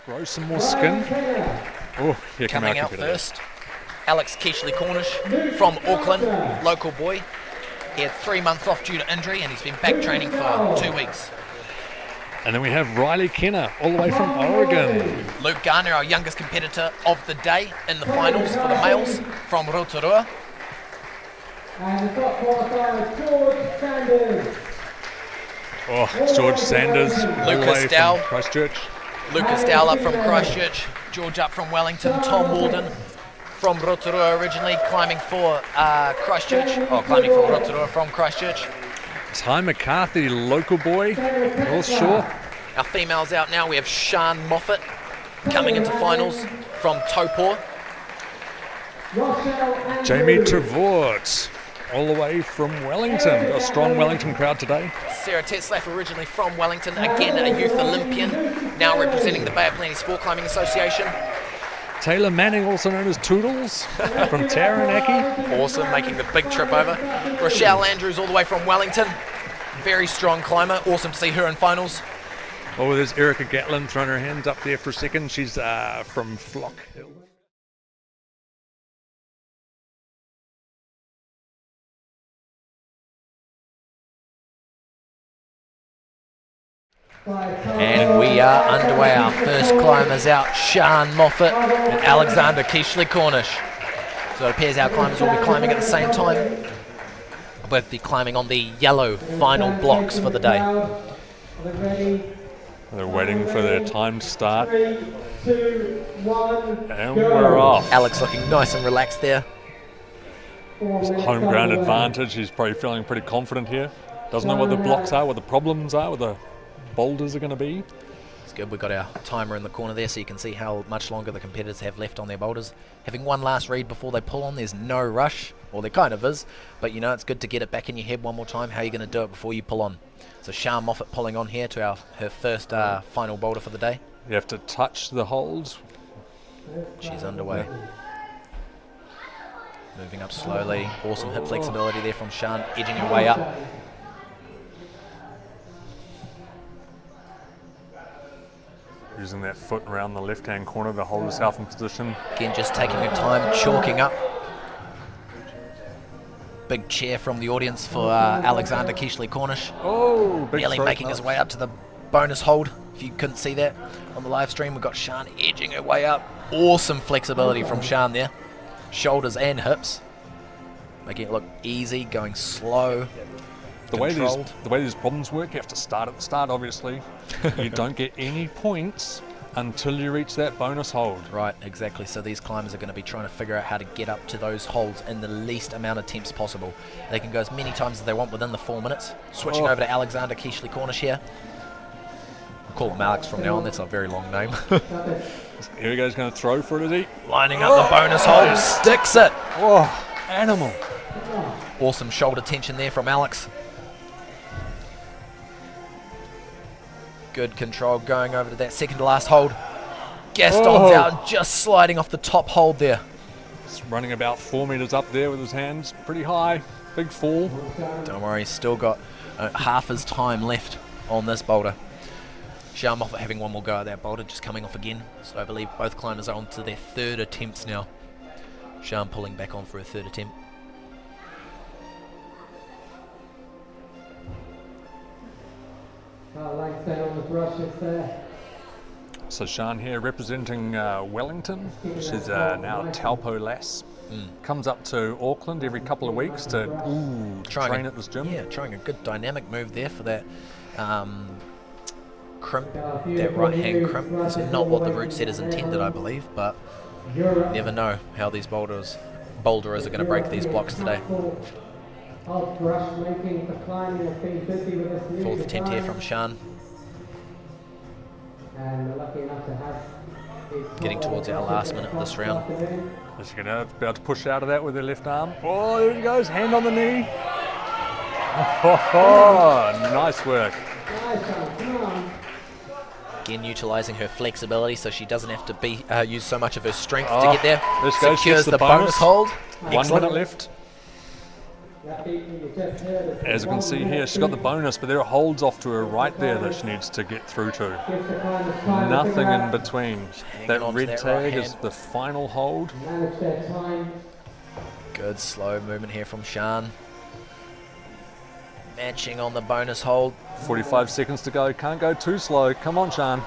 Grow some more skin. Oh, here coming out first, Alex Cornish from Auckland, local boy. He had 3 months off due to injury and he's been back training for 2 weeks. And then we have Riley Kenner, all the way from Oregon. Luke Garner, our youngest competitor of the day in the finals for the males from Rotorua. And the top qualifier, George Sanders. Oh, George Sanders, Lucas Dowell. Christchurch. Lucas Dowell up from Christchurch, George up from Wellington, Tom Walden from Rotorua originally, climbing for Rotorua from Christchurch. Ty McCarthy, local boy, North Shore. Our females out now, we have Sian Moffat coming into finals from Taupō. Jamie Trevort, all the way from Wellington. Got a strong Wellington crowd today. Sarah Tetzlaff, originally from Wellington, again a youth Olympian, now representing the Bay of Plenty Sport Climbing Association. Taylor Manning, also known as Toodles, from Taranaki. Awesome, making the big trip over. Rochelle Andrews, all the way from Wellington. Very strong climber, awesome to see her in finals. Oh, there's Erica Gatlin throwing her hands up there for a second. She's from Flock Hill. And we are underway. Our first climbers out, Sian Moffat and Alexander Cornish. So it appears our climbers will be climbing at the same time. Both be climbing on the yellow final blocks for the day. They're waiting for their time to start. 3, 2, 1, and we're off. Alex looking nice and relaxed there. Home ground advantage. He's probably feeling pretty confident here. Doesn't know what the blocks are, what the problems are, what the boulders are going to be. It's good, we've got our timer in the corner there so you can see how much longer the competitors have left on their boulders. Having one last read before they pull on, there's no rush, or there kind of is, but you know it's good to get it back in your head one more time, how you're going to do it before you pull on. So Sian Moffat pulling on here to her first final boulder for the day. You have to touch the holds. She's underway. Moving up slowly, awesome hip flexibility there from Sian, edging her way up. Using that foot around the left-hand corner to hold herself in position. Again, just taking her time, chalking up. Big cheer from the audience for Alexander Cornish. Oh, big nearly making his way up to the bonus hold. If you couldn't see that on the live stream, we've got Sian edging her way up. Awesome flexibility from Sian there. Shoulders and hips. Making it look easy, going slow. The way these problems work, you have to start at the start, obviously. You don't get any points until you reach that bonus hold. Right, exactly. So these climbers are going to be trying to figure out how to get up to those holds in the least amount of attempts possible. They can go as many times as they want within the 4 minutes. Switching over to Alexander Cornish here. I'll call him Alex from now on, that's a very long name. Here he goes, going to throw for it, is he? Lining up the bonus hold, sticks it. Oh, animal. Awesome shoulder tension there from Alex. Good control going over to that second to last hold. Gaston's out, just sliding off the top hold there. He's running about 4 meters up there with his hands pretty high. Big fall. Don't worry, he's still got half his time left on this boulder. Sian Moffat having one more go at that boulder, just coming off again. So I believe both climbers are on to their third attempts now. Sian pulling back on for a third attempt. So Sian here representing Wellington. She's now a Taupō lass. Comes up to Auckland every couple of weeks to train at this gym. Yeah, trying a good dynamic move there for that crimp, that right hand crimp. It's not what the route set is intended, I believe, but you never know how these boulderers are going to break these blocks today. Fourth attempt here from Sian. Getting towards our last minute of this round. Is she going to be able to push out of that with her left arm? Oh, there he goes, hand on the knee. Oh, nice work. Again, utilising her flexibility so she doesn't have to use so much of her strength to get there. This goes, secures the bonus hold. 1 minute left. As you can see here, she's got the bonus, but there are holds off to her right there that she needs to get through to. Nothing in between. That red tag is the final hold. Good slow movement here from Sian. Matching on the bonus hold. 45 seconds to go. Can't go too slow. Come on, Sian.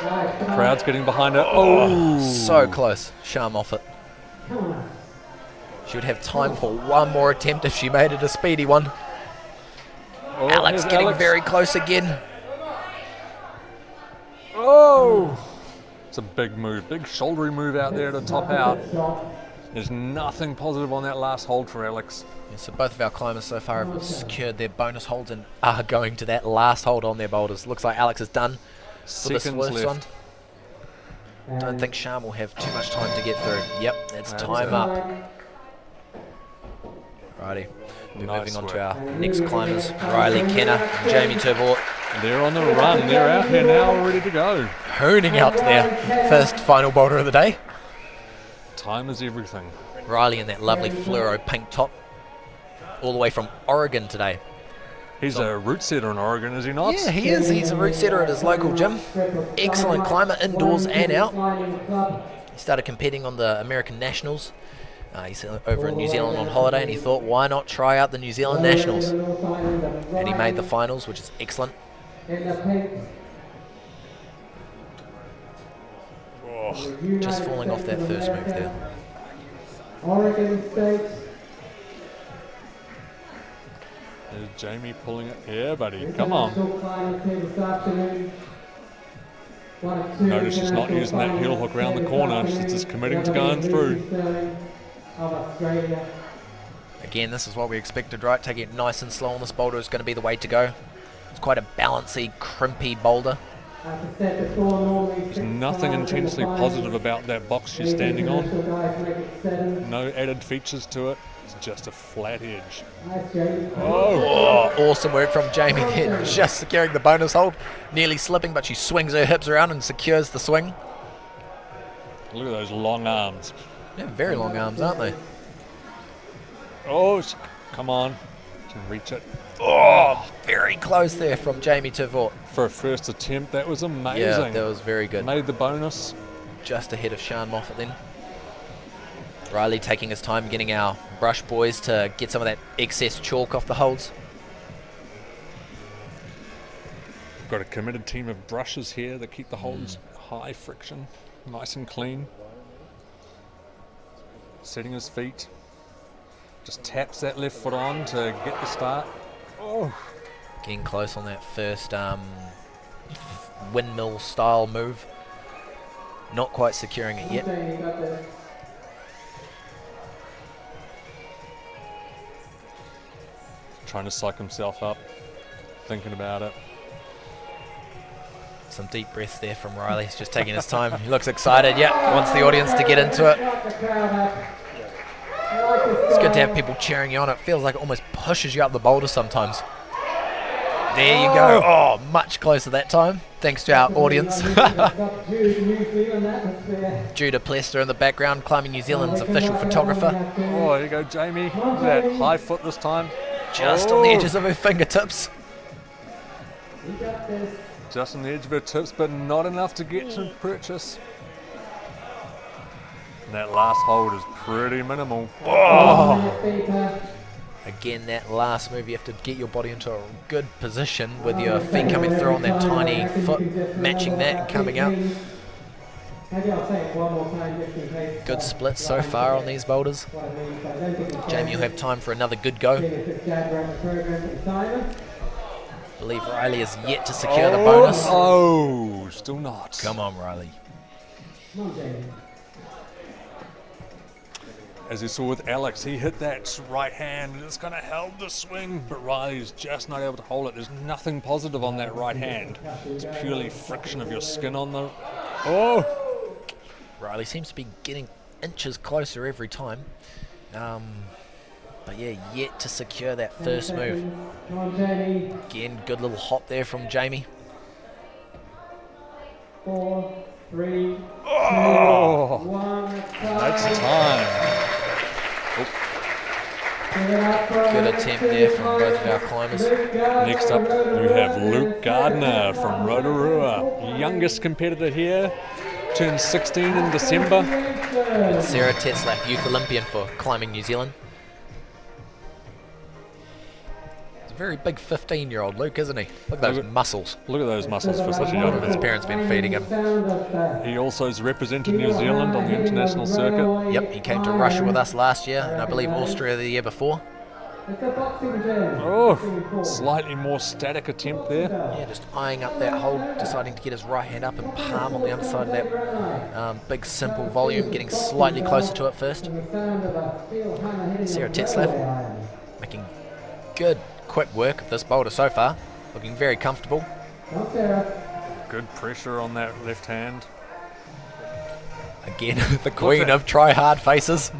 The crowd's getting behind her. Oh, so close. Sian Moffat. She would have time for one more attempt if she made it a speedy one. Oh, Alex getting very close again. Oh! It's a big move, big shouldery move out there to top out. There's nothing positive on that last hold for Alex. Yeah, so both of our climbers so far have secured their bonus holds and are going to that last hold on their boulders. Looks like Alex is done for this Seconds first left. one. Don't think Sian will have too much time to get through. Yep, that's time up. Righty, we're moving on to our next climbers, Riley Kenner and Jamie Turvort. They're on the run, they're out here now, ready to go. Hooning out to their first final boulder of the day. Time is everything. Riley in that lovely fluoro pink top, all the way from Oregon today. He's a route setter in Oregon, is he not? Yeah, he is. He's a route setter at his local gym. Excellent climber, indoors and out. He started competing on the American Nationals. He's over in New Zealand on holiday, and he thought, why not try out the New Zealand Nationals? And he made the finals, which is excellent. Oh, Just falling off that first move there. Oregon State. there's Jamie pulling it. Yeah, buddy, come on. Notice she's not using that heel hook around the corner. She's just committing to going through. Again, this is what we expected, right? Taking it nice and slow on this boulder is going to be the way to go. It's quite a bouncy, crimpy boulder. There's nothing intensely positive about that box she's standing on. No added features to it. It's just a flat edge. Oh, awesome work from Jamie there. Just securing the bonus hold. Nearly slipping, but she swings her hips around and secures the swing. Look at those long arms. Yeah, very long arms, aren't they? Oh, come on. Can reach it. Oh, very close there from Jamie Turvort. For a first attempt, that was amazing. Yeah, that was very good. Made the bonus. Just ahead of Sian Moffat then. Riley taking his time getting our brush boys to get some of that excess chalk off the holds. Got a committed team of brushes here that keep the holds high friction, nice and clean. Setting his feet. Just taps that left foot on to get the start. Oh. Getting close on that first windmill style move. Not quite securing it yet. Trying to psych himself up, thinking about it. Some deep breaths there from Riley. He's just taking his time. He looks excited. Yeah, wants the audience to get into it. It's good to have people cheering you on. It feels like it almost pushes you up the boulder sometimes. There you go. Oh, much closer that time. Thanks to our audience. Judah Plester in the background, climbing New Zealand's official photographer. Oh, there you go, Jamie. Look at that high foot this time. Just on the edges of her fingertips. Just on the edge of her tips, but not enough to get to purchase. And that last hold is pretty minimal. Oh. Again, that last move, you have to get your body into a good position with your feet coming through on that tiny foot, matching that and coming out. Good splits so far on these boulders. Jamie, you'll have time for another good go. I believe Riley is yet to secure the bonus. Oh, still not. Come on, Riley. As you saw with Alex, he hit that right hand and it's going to help the swing, but Riley's just not able to hold it. There's nothing positive on that right hand. It's purely friction of your skin on the... Oh! Riley seems to be getting inches closer every time. But yeah, yet to secure that first move. Again, good little hop there from Jamie. 4, 3, 2, Oh! 1. That's time. Oh. Good attempt there from both of our climbers. Next up, we have Luke Gardner from Rotorua, youngest competitor here, turned 16 in December. And Sarah Tetzlaff, youth Olympian for Climbing New Zealand. He's a very big 15-year-old Luke, isn't he? Look at those muscles. Look at those muscles for such a young His parents been feeding him. He also has represented New Zealand on the international circuit. Yep, he came to Russia with us last year, and I believe Austria the year before. Oh, slightly more static attempt there. Yeah, just eyeing up that hold, deciding to get his right hand up and palm on the underside of that big simple volume, getting slightly closer to it first. Sarah Tetzlaff making good, quick work of this boulder so far, looking very comfortable. Good pressure on that left hand. Again, the queen of try hard faces.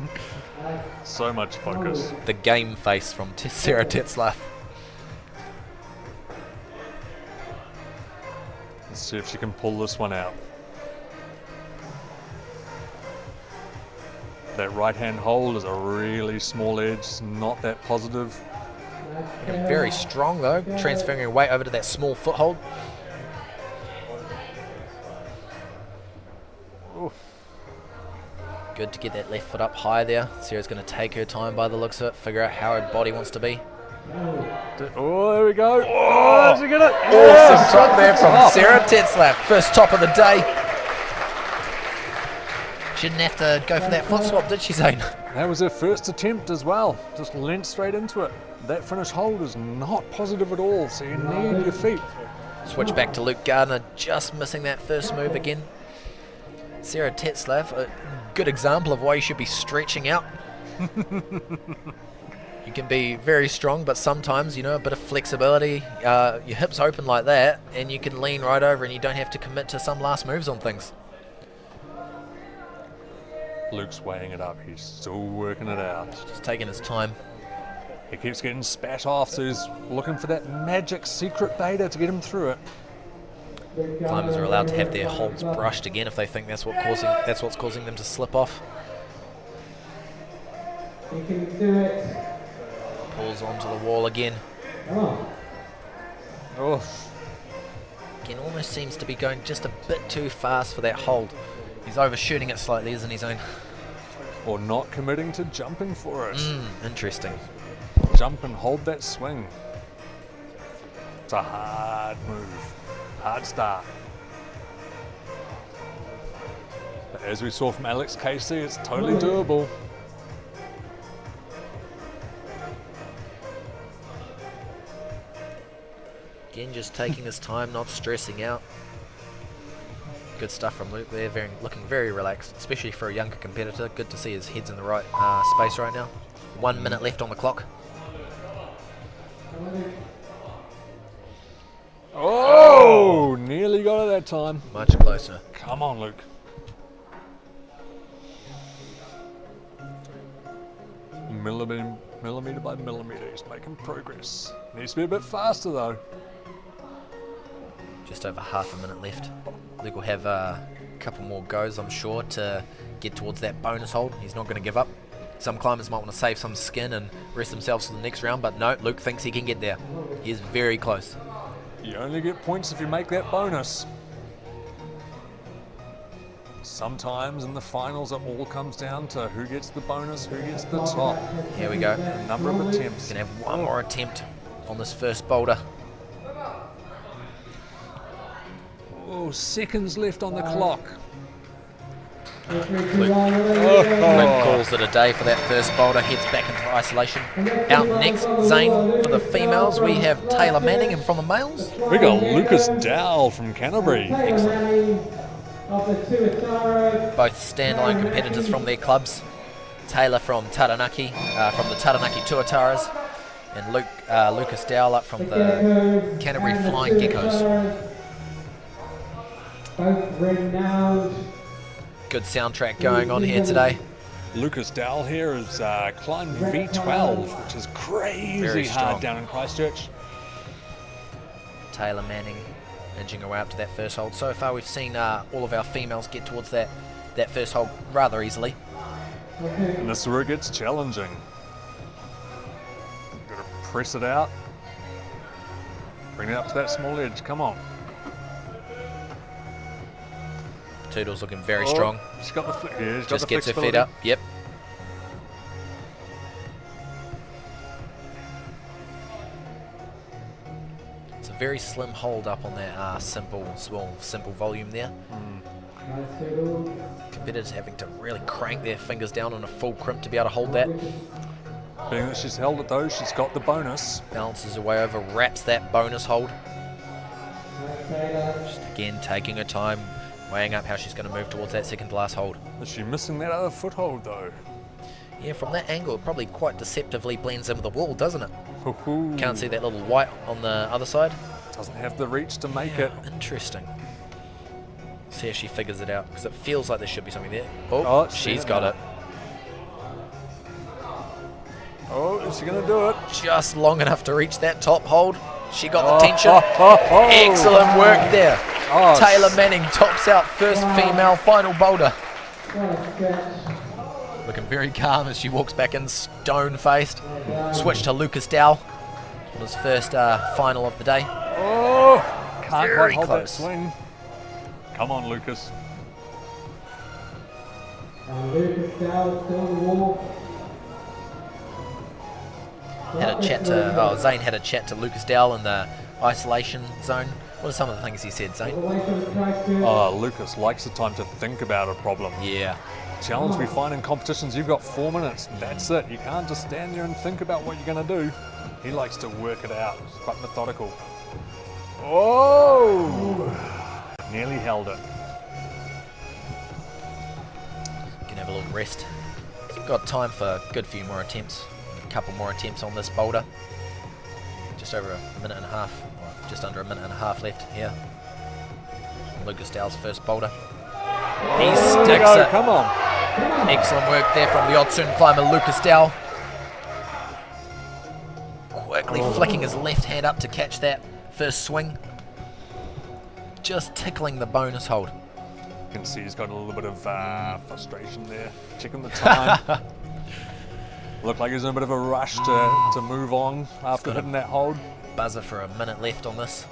So much focus. The game face from Sarah Tetzlaff. Let's see if she can pull this one out. That right hand hold is a really small edge, not that positive. And very strong though, transferring her weight over to that small foothold. Oof. Good to get that left foot up high there. Sarah's going to take her time by the looks of it, figure out how her body wants to be. Oh, there we go. Oh, did she get it? Awesome top there from Sarah Tetzlaff. First top of the day. She didn't have to go for that foot swap, did she, Zane? That was her first attempt as well. Just leant straight into it. That finish hold is not positive at all, so you need your feet. Switch back to Luke Gardner, just missing that first move again. Sarah Tetzlaff, a good example of why you should be stretching out. You can be very strong, but sometimes, you know, a bit of flexibility, your hips open like that, and you can lean right over and you don't have to commit to some last moves on things. Luke's weighing it up. He's still working it out. Just taking his time. He keeps getting spat off, so he's looking for that magic secret beta to get him through it. Climbers are allowed to have their holds brushed again if they think that's what's causing them to slip off. You can do it. Pulls onto the wall again. Oh, Again, almost seems to be going just a bit too fast for that hold. He's overshooting it slightly, isn't he, Zane? or not committing to jumping for it. Interesting. Jump and hold that swing. It's a hard move. Hard start. But as we saw from Alex Casey, it's totally doable. Again, just taking his time, not stressing out. Good stuff from Luke there, looking very relaxed, especially for a younger competitor. Good to see his head's in the right space right now. 1 minute left on the clock. Oh, nearly got it that time. Much closer. Come on, Luke. Millimetre by millimetre, he's making progress. Needs to be a bit faster though. Just over half a minute left. Luke will have a couple more goes, I'm sure, to get towards that bonus hold. He's not going to give up. Some climbers might want to save some skin and rest themselves for the next round, but no, Luke thinks he can get there. He is very close. You only get points if you make that bonus. Sometimes in the finals it all comes down to who gets the bonus, who gets the top. Here we go. A number of attempts. Gonna have one more attempt on this first boulder. Oh, seconds left on the clock. Luke calls it a day for that first boulder, heads back into isolation. Out next, Zane, for the females, we have Taylor Manning, and from the males, We got Lucas Dowell from Canterbury. both standalone competitors from their clubs. Taylor from Taranaki, from the Taranaki Tuataras, and Lucas Dowell up from the Canterbury Flying Geckos. Both renowned. Good soundtrack going on here today. Lucas Dowell here is climbed V12, which is crazy Very hard strong. down in Christchurch. Taylor Manning edging her way up to that first hold. So far we've seen all of our females get towards that first hold rather easily. And this is where it gets challenging. Press it out. Bring it up to that small edge. Come on. Toodle's looking very strong. She's got the yeah, she's Just got the gets her feet up. Yep. It's a very slim hold up on that simple volume there. Nice Toodle. Competitors having to really crank their fingers down on a full crimp to be able to hold that. Being that she's held it though, she's got the bonus. Balances her way over, wraps that bonus hold. Nice Taylor. Just again taking her time, weighing up how she's going to move towards that second to last hold. Is she missing that other foothold though? Yeah, from that angle it probably quite deceptively blends in with the wall, doesn't it? Hoo-hoo. Can't see that little white on the other side. Doesn't have the reach to make it. Interesting. See if she figures it out, because it feels like there should be something there. Oh, she's it got now. it. Oh, is she going to do it? Just long enough to reach that top hold. She got the tension. Excellent work there. Oh, Taylor Manning tops out first female final boulder. Nice stretch. Looking very calm as she walks back in, stone-faced. Switch to Lucas Dow on his first final of the day. Oh, can't Very quite hold close. that swing. Come on, Lucas. And Lucas Dow still on the wall. Had a chat to Zane had a chat to Lucas Dow in the isolation zone. What are some of the things he said, Zane? Away from the Christchurch. Lucas likes the time to think about a problem. Yeah, Challenge we find in competitions, you've got 4 minutes. That's it. You can't just stand there and think about what you're going to do. He likes to work it out. He's quite methodical. Oh! Nearly held it. can have a little rest. So we've got time for a good few more attempts. A couple more attempts on this boulder. Just over a minute and a half, or just under a minute and a half left here. Lucas Dow's first boulder. He sticks it. Come on. Excellent work there from the Odsun climber Lucas Dow. Quickly flicking his left hand up to catch that first swing. Just tickling the bonus hold. You can see he's got a little bit of frustration there. Checking the time. Looked like he's in a bit of a rush to move on after hitting that hold. Buzzer for a minute left on this.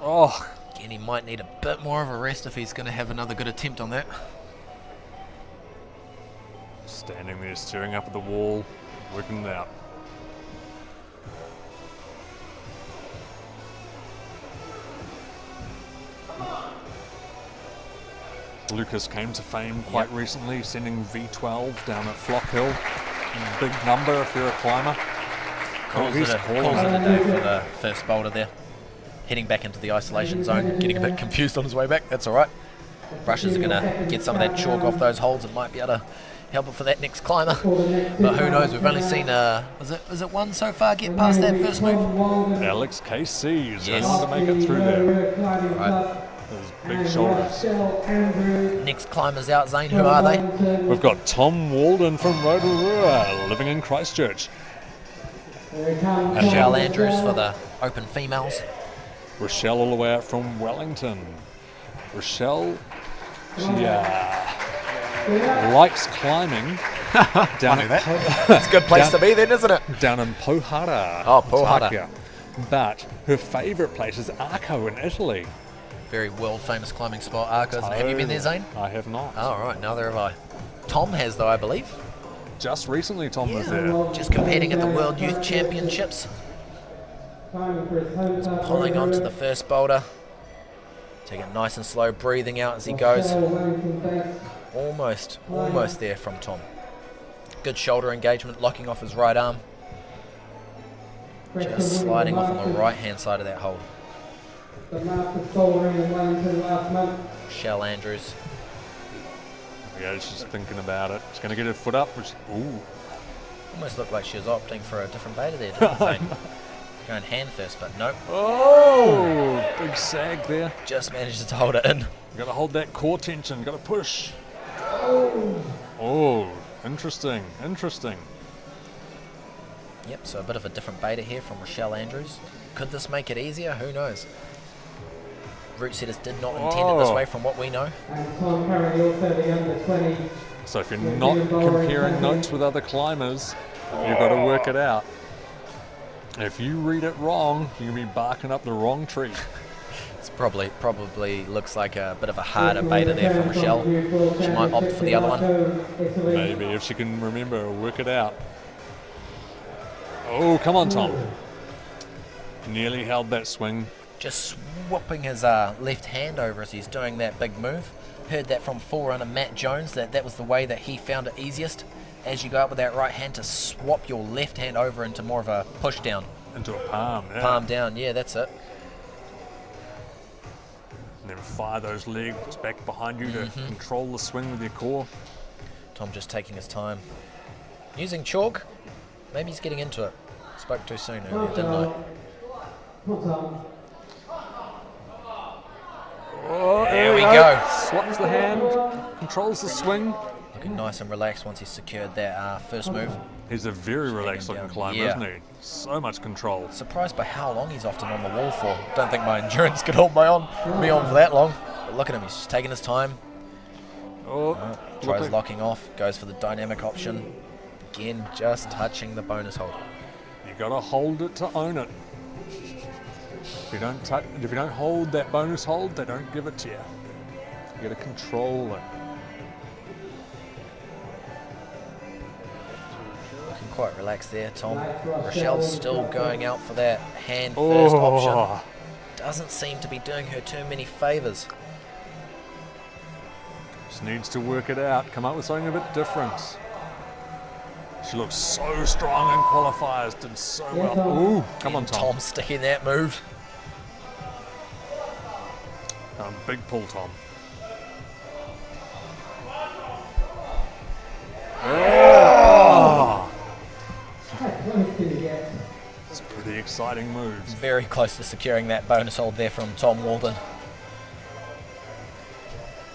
Oh, Again, he might need a bit more of a rest if he's going to have another good attempt on that. standing there staring up at the wall, working it out. Lucas came to fame quite recently, sending V12 down at Flock Hill. Big number if you're a climber. Calls it a day for the first boulder there. Heading back into the isolation zone, getting a bit confused on his way back. That's all right. Brushes are going to get some of that chalk off those holes and might be able to help it for that next climber. But who knows? We've only seen is it one so far get past that first move? Alex KC is the Yes. only one to make it through there. Right. Those big shoulders. Next climbers out, Zane. Who are they? We've got Tom Walden from Rotorua, living in Christchurch. Michelle Andrews for the open females. Rochelle all the way out from Wellington. Rochelle, she likes climbing down It's a good place to be then, isn't it? down in Pohara. Oh, Pohara. Antakya. But her favourite place is Arco in Italy. Very world famous climbing spot, Arco. Have you been there, Zane? I have not. Oh, right, neither have I. Tom has though, I believe. Just recently Tom was there. Just competing at the World Youth Championships. Pulling onto the first boulder. Taking it nice and slow, breathing out as he goes. Almost there from Tom. Good shoulder engagement, locking off his right arm. Just sliding off on the right hand side of that hold. Michelle Andrews. Yeah, she's thinking about it. She's going to get her foot up. Ooh. Almost looked like she was opting for a different beta there, didn't it? Going hand first, but nope. Oh, big sag there. Just managed to hold it in. Got to hold that core tension. Got to push. Oh, interesting. Yep, so a bit of a different beta here from Rochelle Andrews. Could this make it easier? Who knows? Route setters did not intend it this way from what we know. And Tom currently also the under 20 So if you're not comparing notes with other climbers, you've got to work it out. If you read it wrong, you're going to be barking up the wrong tree. It's probably looks like a bit of a harder beta there for Michelle. She might opt for the other one. Maybe, if she can remember, work it out. Oh, come on, Tom. Nearly held that swing. Just swooping his left hand over as he's doing that big move. Heard that from forerunner Matt Jones, that was the way that he found it easiest. As you go up with that right hand, to swap your left hand over into more of a push down. Into a palm, yeah. Palm down, yeah, that's it. And then fire those legs back behind you to control the swing with your core. Tom just taking his time. Using chalk, maybe he's getting into it. Spoke too soon earlier, didn't I? Oh, there we go. Swaps the hand, controls the swing. Looking nice and relaxed once he's secured that first move. He's a very relaxed looking climber, isn't he? So much control. Surprised by how long he's often on the wall for. Don't think my endurance could hold me on for that long. But look at him, he's just taking his time. Tries locking off, goes for the dynamic option. Again, just touching the bonus hold. You gotta hold it to own it. If you don't hold that bonus hold, they don't give it to you. You gotta control it. Looking quite relaxed there, Tom. Rochelle's still going out for that hand first option. Doesn't seem to be doing her too many favours. Just needs to work it out, come up with something a bit different. She looks so strong in qualifiers, did so well. Ooh, come on, Tom. Tom sticking that move. Big pull, Tom. Oh! It's pretty exciting moves. Very close to securing that bonus hold there from Tom Walden.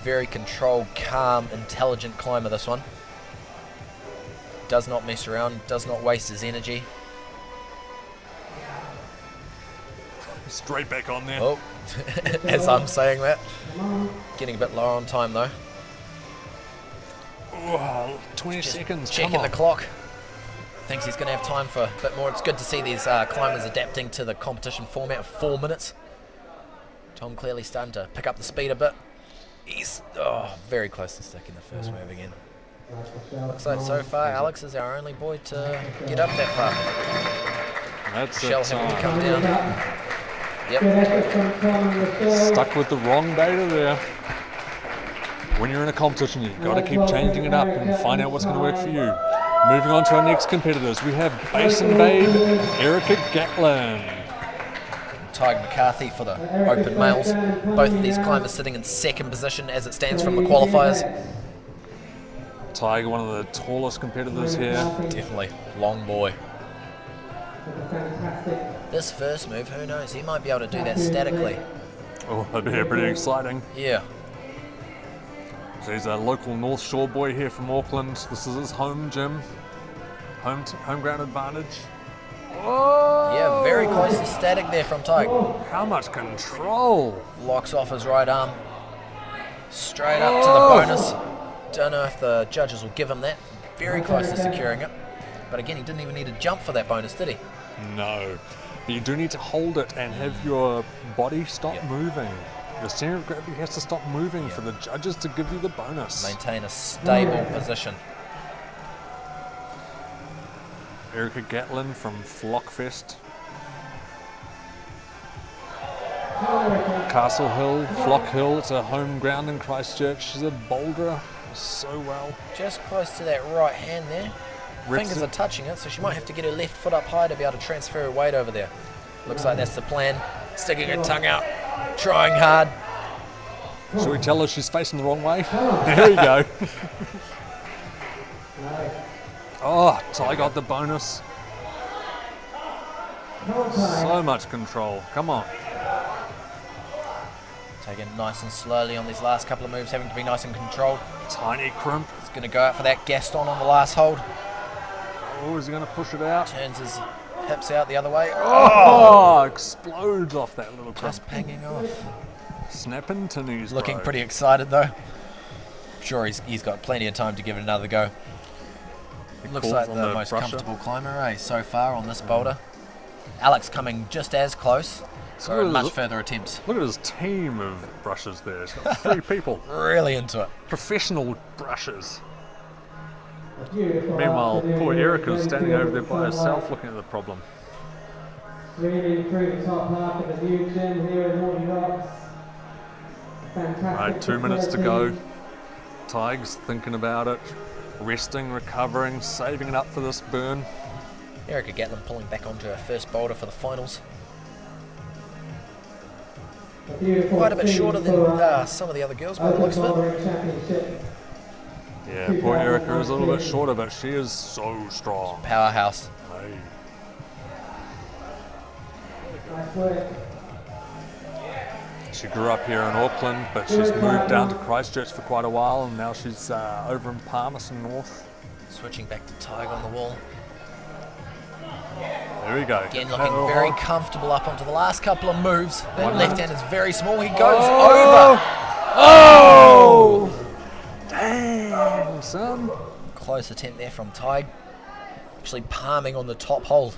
Very controlled, calm, intelligent climber, this one. Does not mess around, does not waste his energy. Straight back on there. Oh, as I'm saying that. Getting a bit lower on time though. Oh, 20 Just seconds, checking the clock. Thinks he's going to have time for a bit more. It's good to see these climbers adapting to the competition format of 4 minutes. Tom clearly starting to pick up the speed a bit. He's very close to sticking the first move again. Looks like so far Alex is our only boy to get up that far. That's Michelle having to come down. Yep. Stuck with the wrong beta there. When you're in a competition, you've got to keep changing it up and find out what's going to work for you. Moving on to our next competitors, we have Basin Babe, Erica Gatlin. Tig McCarthy for the open males. Both of these climbers sitting in second position as it stands from the qualifiers. Tiger, one of the tallest competitors here. Definitely, long boy. This first move, who knows, he might be able to do that statically. Oh, that'd be pretty exciting. Yeah. So he's a local North Shore boy here from Auckland. This is his home gym. Home ground advantage. Oh! Yeah, very close to static there from Tig. How much control! Locks off his right arm. Straight up to the bonus. Don't know if the judges will give him that. Very close to securing it. But again, he didn't even need to jump for that bonus, did he? No. But you do need to hold it and have your body stop moving. The center of gravity has to stop moving for the judges to give you the bonus. Maintain a stable position. Erica Gatlin from Flockfest. Castle Hill, Flock Hill, it's a home ground in Christchurch. She's a boulderer so well. Just close to that right hand there. Fingers are touching it, so she might have to get her left foot up high to be able to transfer her weight over there. Looks like that's the plan. Sticking her tongue out, trying hard. Should we tell her she's facing the wrong way? There we go. Oh, Ty got the bonus. So much control. Come on. Taking it nice and slowly on these last couple of moves, having to be nice and controlled. Tiny crimp. He's going to go out for that Gaston on the last hold. Oh, is he going to push it out? Turns his hips out the other way. Oh, explodes off that little crimp. Just pinging off. Snapping to knees. Looking bro. pretty excited though. sure he's got plenty of time to give it another go. Looks like the most comfortable climber, so far on this boulder. Alex coming just as close, so much further attempts. Look at his team of brushes there. He's got 3 people. Really into it. Professional brushes. Meanwhile, poor Erica's standing over there by herself looking at the problem. Reading through the top half of the new gym here in Naughty Rocks. Fantastic. Right, 2 minutes to go. Tig's thinking about it, resting, recovering, saving it up for this burn. Erica Gatlin pulling back onto her first boulder for the finals. Quite a bit shorter than some of the other girls by the looks of it. Yeah, poor Erica is a little bit shorter, but she is so strong. Powerhouse. Hey. Nice work. She grew up here in Auckland, but she's moved down to Christchurch for quite a while, and now she's over in Palmerston North. Switching back to Tig on the wall. There we go. Again, looking very comfortable up onto the last couple of moves. That left hand is very small. He goes over. Oh! Dang, son. Close attempt there from Tig. Actually palming on the top hold.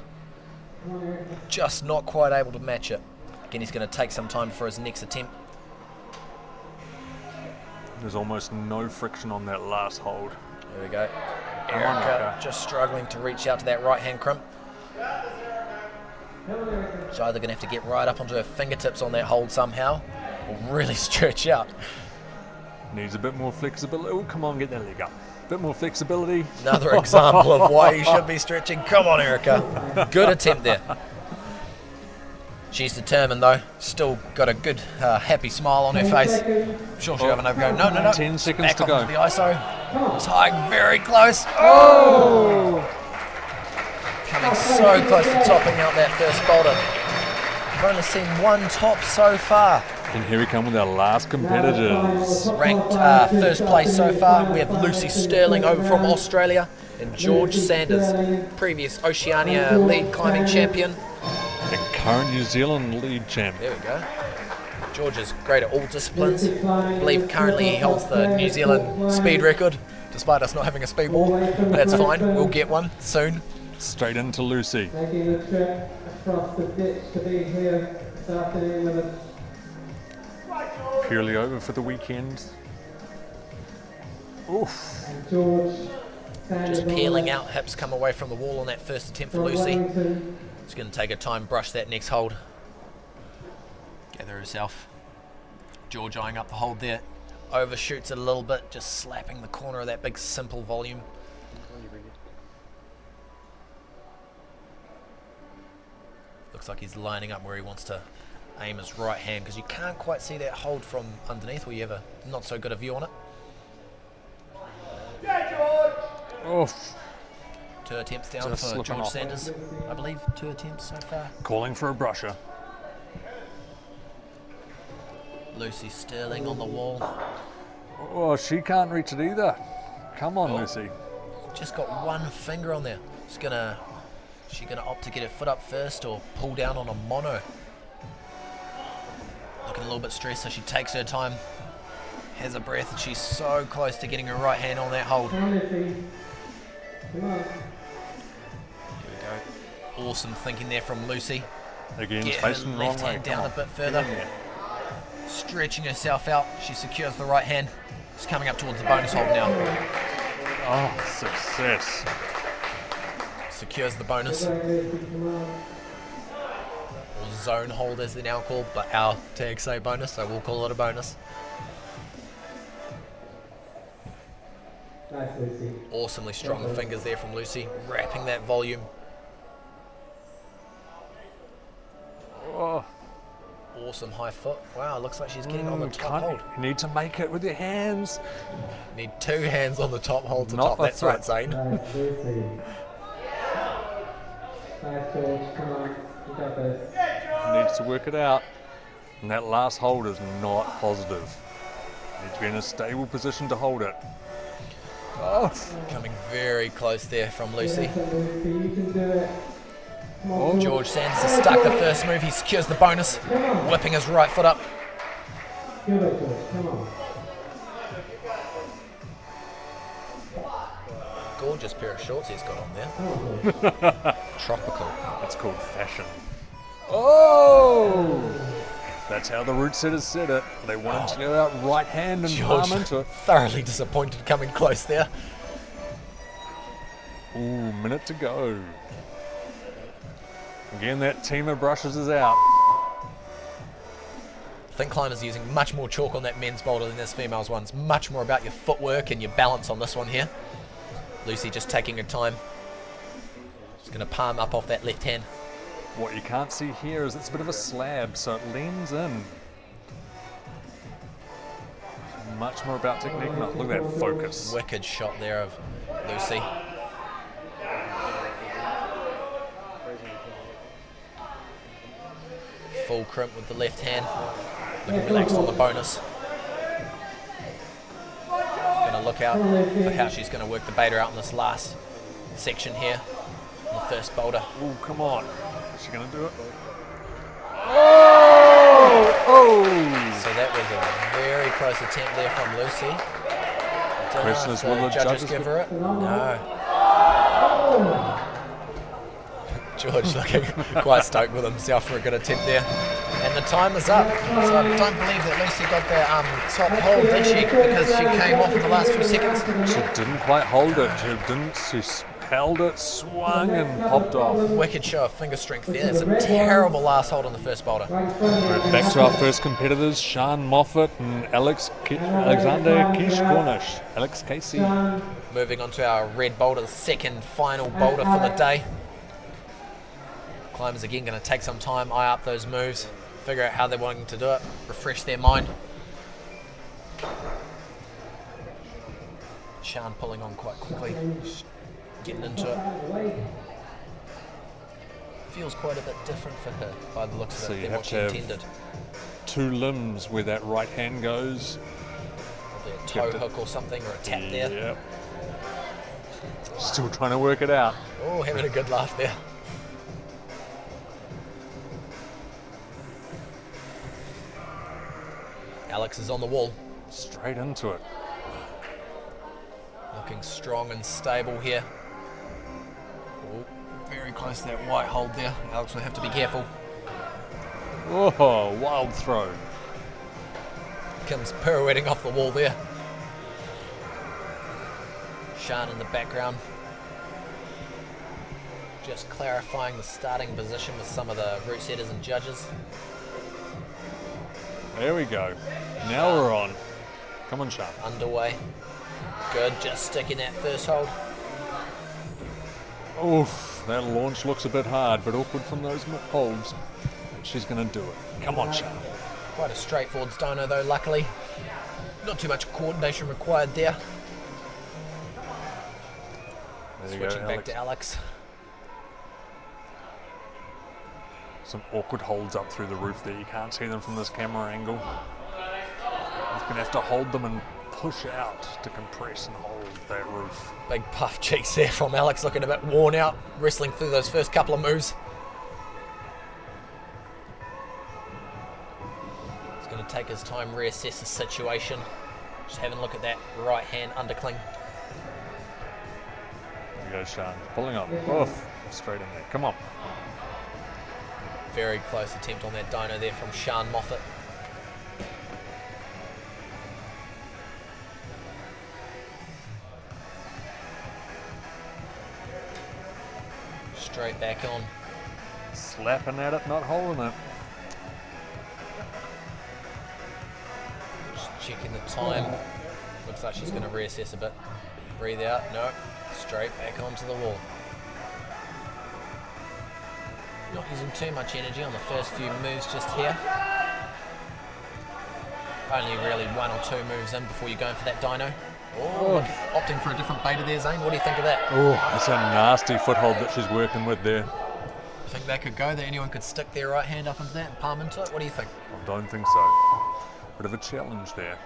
Just not quite able to match it. Again, he's going to take some time for his next attempt. There's almost no friction on that last hold. There we go. Erica just struggling to reach out to that right hand crimp. She's either going to have to get right up onto her fingertips on that hold somehow, or really stretch out. Needs a bit more flexibility. Oh, come on, get that leg up. Bit more flexibility. Another example of why you should be stretching. Come on, Erica. Good attempt there. She's determined though. Still got a good, happy smile on her face. I'm sure she'll have another go. No, no, no. 10 seconds Back to off go. into the ISO. Tig very close. Oh! Coming so close to topping out that first boulder. We've only seen one top so far. And here we come with our last competitors. Ranked first place so far, we have Lucy Sterling over from Australia and George Sanders, previous Oceania lead climbing champion. The current New Zealand lead champ. There we go. George is great at all disciplines. I believe currently he holds the New Zealand speed record, despite us not having a speed wall. That's fine, we'll get one soon. Straight into Lucy. Making the trip across the ditch to be here this afternoon with us. Purely over for the weekend. Oof. And George Sanders Just peeling out, hips come away from the wall on that first attempt for Lucy. She's going to take her time, brush that next hold. Gather herself. George eyeing up the hold there. Overshoots it a little bit, just slapping the corner of that big simple volume. Looks like he's lining up where he wants to aim his right hand, because you can't quite see that hold from underneath where you have a not so good a view on it. Oof. 2 attempts down Just for slipping George off. Sanders, I believe. 2 attempts so far. Calling for a brusher. Lucy Sterling on the wall. Oh, she can't reach it either. Come on, Lucy. Just got one finger on there. She's gonna opt to get her foot up first or pull down on a mono. Looking a little bit stressed, so she takes her time, has a breath, and she's so close to getting her right hand on that hold. Come on. Here we go. Awesome thinking there from Lucy. Again, Get facing her the wrong left way. hand Come down on. a bit further. Stretching herself out. She secures the right hand. She's coming up towards the bonus hold now. Oh, success. Secures the bonus. Or zone hold as they're now called, but our tags say bonus, so we'll call it a bonus. Nice, Lucy. Awesomely strong fingers there from Lucy, wrapping that volume. Oh, Awesome high foot. Wow, looks like she's getting on the top hold. You need to make it with your hands. Need 2 hands on the top hold to Not top. a That's right, threat. Zane. Nice, Lucy. Nice, George. Come on. You got this. Needs to work it out. And that last hold is not positive. Need to be in a stable position to hold it. Oh, Coming very close there from Lucy. Yes, Lucy, you can do it. Come on, George Sanders has stuck the first move. He secures the bonus, whipping his right foot up. Give it, George. Come on. Gorgeous pair of shorts he's got on there. Tropical. That's called fashion. Oh! That's how the route setters said it. They wanted to go out right hand and palm into it. Thoroughly disappointed coming close there. Ooh, minute to go. Again, that team of brushes is out. I think climbers are using much more chalk on that men's boulder than this females one. It's much more about your footwork and your balance on this one here. Lucy just taking her time. Just going to palm up off that left hand. What you can't see here is it's a bit of a slab, so it leans in. Much more about technique. Look at that focus. Wicked shot there of Lucy. Full crimp with the left hand. Looking relaxed on the bonus. Going to look out for how she's going to work the beta out in this last section here. The first boulder. Oh, come on. Is she going to do it? Oh! Oh! So that was a very close attempt there from Lucy. Question is, will the judges give her it? No. George looking quite stoked with himself for a good attempt there. And the time is up. So I don't believe that Lucy got the top hold, did she? Because she came off in the last few seconds. She didn't quite hold it. She held it, swung and popped off. Wicked show of finger strength there. It's a terrible last hold on the first boulder. We're back to our first competitors, Sean Moffat and Alexander Kish-Cornish. Alex Casey. Moving on to our red boulder, the second final boulder for the day. Climbers again going to take some time, eye up those moves, figure out how they're wanting to do it, refresh their mind. Sean pulling on quite quickly, getting into it. Feels quite a bit different for her by the looks of it than what she intended. Two limbs where that right hand goes. Probably a toe hook or something, or a tap there. Yep. Still trying to work it out. Oh, having a good laugh there. Alex is on the wall. Straight into it. Looking strong and stable here. Oh, very close to that white hold there. Alex will have to be careful. Oh, wild throw. Comes pirouetting off the wall there. Sean in the background. Just clarifying the starting position with some of the route setters and judges. There we go. Now we're on. Come on, Sean. Underway. Good, just sticking that first hold. Oof, that launch looks a bit hard, but awkward from those holds. She's going to do it. Come on, Sean. Quite a straightforward stoner though, luckily. Not too much coordination required there. Switching back to Alex. Some awkward holds up through the roof there. You can't see them from this camera angle. You're going to have to hold them and push out to compress and hold that roof. Big puff cheeks there from Alex, looking a bit worn out, wrestling through those first couple of moves. He's going to take his time, reassess the situation. Just having a look at that right hand undercling. There you go, Sean. Pulling up. Oof. Straight in there. Come on. Very close attempt on that dyno there from Sean Moffat. Straight back on. Slapping at it, not holding it. Just checking the time. Looks like she's going to reassess a bit. Breathe out. No. Straight back onto the wall. Not using too much energy on the first few moves just here. Only really one or two moves in before you're going for that dyno. Oh, opting for a different beta there, Zane. What do you think of that? Oh, that's a nasty foothold that she's working with there. You think that could go, that anyone could stick their right hand up into that and palm into it? What do you think? I don't think so. Bit of a challenge there.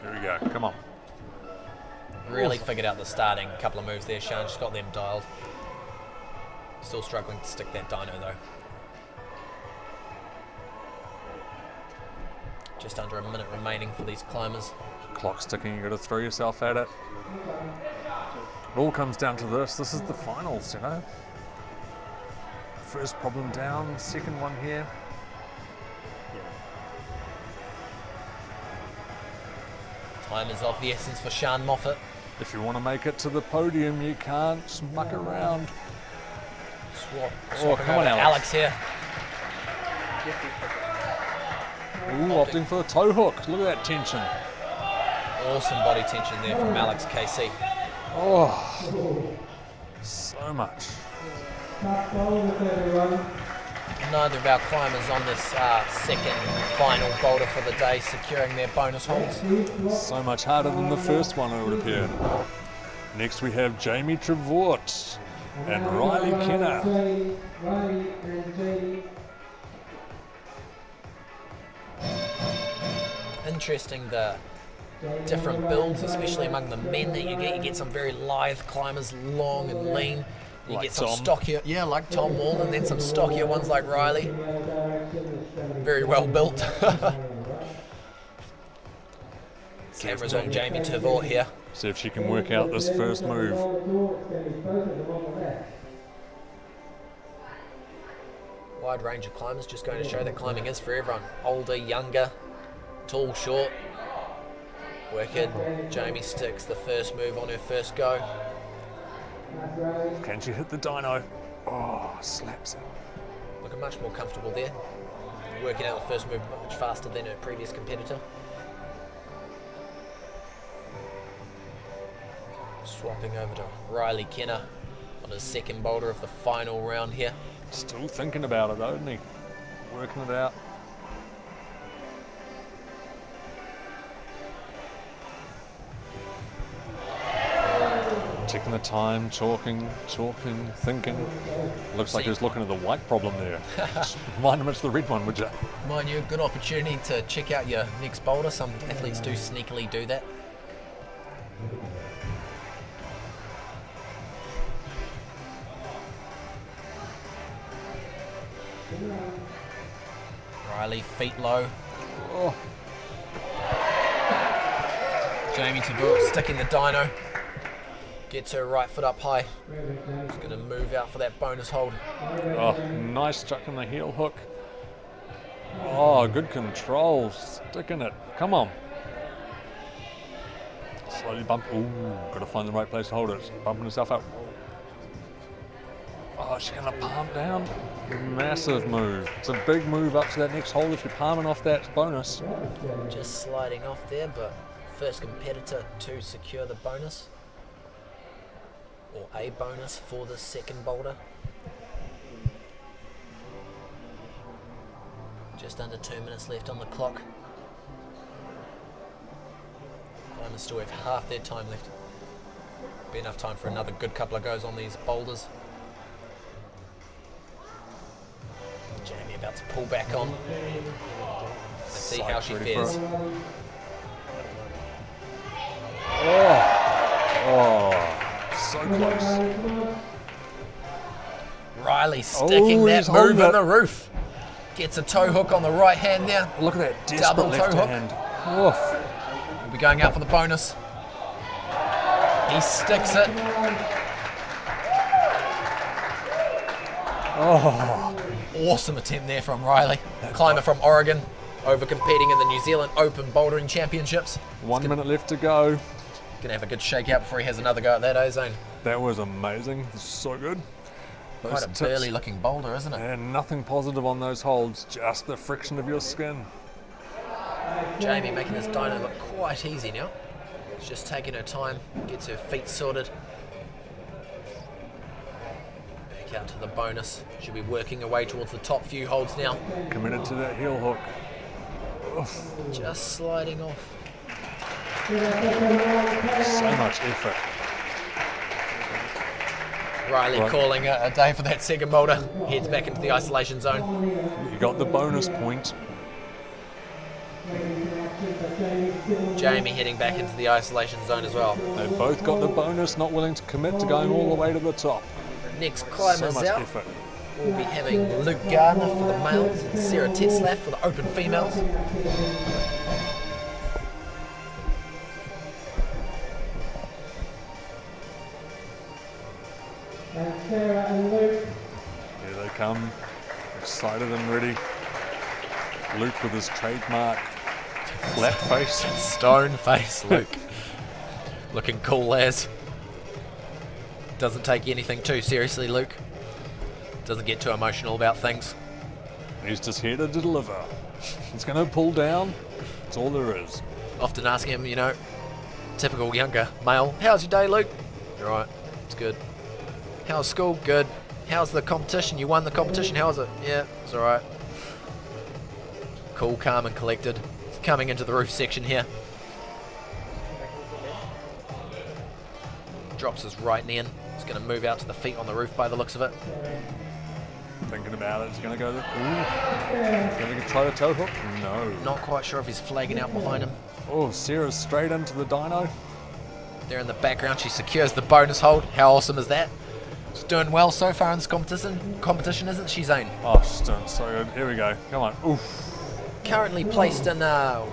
There we go. Come on. Really figured out the starting couple of moves there, Sean. Just got them dialed. Still struggling to stick that dyno though. Just under a minute remaining for these climbers. Clock's ticking, you got to throw yourself at it. It all comes down to this. This is the finals, you know. First problem down, second one here. Time is of the essence for Sean Moffat. If you want to make it to the podium, you can't muck around. Swapping come on, over Alex. Alex here. Ooh, opting for the toe hook. Look at that tension. Awesome body tension there from Alex KC. Oh, so much. Neither of our climbers on this second final boulder for the day securing their bonus holds. So much harder than the first one, it would appear. Next we have Jamie Trevort and Riley Kenner. Interesting the different builds, especially among the men that you get. You get some very lithe climbers, long and lean. You Like get some Tom. stockier, yeah, like Tom Wall, and then some stockier ones like Riley. Very well built. Cameras on Jamie Trevort here. See if she can work out this first move. Wide range of climbers, just going to show that climbing is for everyone. Older, younger, tall, short. Wicked. Jamie sticks the first move on her first go. Can she hit the dyno? Oh, slaps it. Looking much more comfortable there. Working out the first move much faster than her previous competitor. Swapping over to Riley Kenner on his second boulder of the final round here. Still thinking about it though, isn't he? Working it out. Taking the time, talking, thinking. Looks like he was looking at the white problem there. Just remind him it's the red one, would you? Mind you, good opportunity to check out your next boulder. Some athletes do sneakily do that. Riley, feet low. Oh, Jamie Trevort sticking the dyno. Gets her right foot up high. She's going to move out for that bonus hold. oh, nice chuck on the heel hook. Oh, good control. Sticking it. Come on. Slowly bump. Ooh, got to find the right place to hold it. Bumping herself up. Oh, she's going to palm down. Massive move. It's a big move up to that next hole if you're palming off that bonus. Just sliding off there, but first competitor to secure the bonus. Or a bonus for the second boulder. Just under 2 minutes left on the clock. Climbers still have half their time left. Be enough time for another good couple of goes on these boulders. Jamie about to pull back on. Let's see how she fares. Oh, so close. Riley sticking that he's holding move in it. the roof. Gets a toe hook on the right hand there. Look at that desperate Double left toe hook. hand. Oof. We'll be going out for the bonus. He sticks it. Oh, Awesome attempt there from Riley. Climber from Oregon, over competing in the New Zealand Open Bouldering Championships. 1 minute left to go. Gonna have a good shakeout before he has another go at that ozone. That was amazing. So good. Quite Those a tips. burly looking boulder, isn't it? And nothing positive on those holds, just the friction of your skin. Jamie making this dyno look quite easy now. She's just taking her time, gets her feet sorted. Back out to the bonus. She'll be working her way towards the top few holds now. Committed to that heel hook. Oof. Just sliding off. So much effort. Riley Right. calling a day for that second boulder. Heads back into the isolation zone. You got the bonus point. Jamie heading back into the isolation zone as well. They both got the bonus, not willing to commit to going all the way to the top. Next So climbers much out. effort. We'll be having Luke Gardner for the males and Sarah Tetzlaff for the open females. Sarah and Luke. Here they come, excited and ready. Luke with his trademark flat face. Stone face, Luke. Looking cool as. Doesn't take anything too seriously, Luke. Doesn't get too emotional about things. He's just here to deliver. He's going to pull down. That's all there is. Often asking him, you know, typical younger male, how's your day, Luke? You're right, it's good. How's school? Good. How's the competition? You won the competition, how was it? Yeah, it's alright. Cool, calm and collected. Coming into the roof section here. Drops his right knee in. He's going to move out to the feet on the roof by the looks of it. Thinking about it, he's going to go, going to try the toe hook? No. Not quite sure if he's flagging out behind him. Oh, Sarah's straight into the dyno. There in the background, she secures the bonus hold. How awesome is that? She's doing well so far in this competition, isn't she, Zane? Oh, she's doing so good. Here we go. Come on. Oof. Currently placed in 5th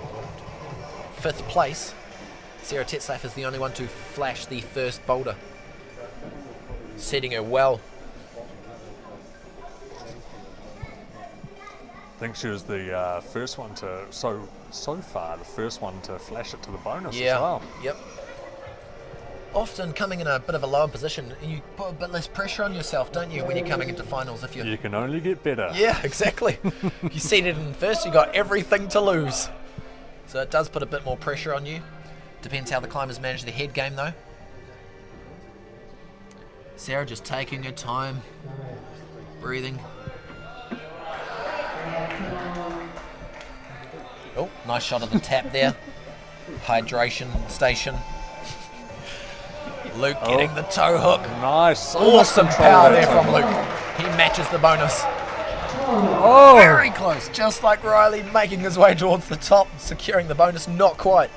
place. Sarah Tetzlaff is the only one to flash the first boulder. Setting her well. I think she was the first one to, so far, the first one to flash it to the bonus as well. Yep. Often coming in a bit of a lower position, you put a bit less pressure on yourself, don't you, when you're coming into finals? If You can only get better. Yeah, exactly. You seated in first, you got everything to lose. So it does put a bit more pressure on you. Depends how the climbers manage their head game, though. Sarah just taking her time, breathing. Oh, nice shot of the tap there. Hydration station. Luke getting the toe hook. Nice. Awesome power there from Luke. He matches the bonus. Oh, Very close, just like Riley, making his way towards the top, securing the bonus. Not quite.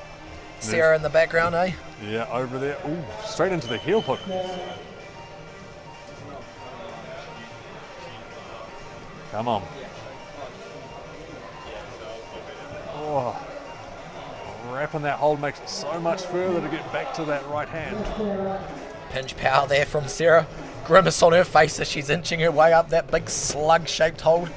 Sarah in the background, eh? yeah, over there. Ooh, straight into the heel hook. Come on. Oh, wrapping that hold makes it so much further to get back to that right hand. Pinch power there from Sarah. Grimace on her face as she's inching her way up that big slug-shaped hold.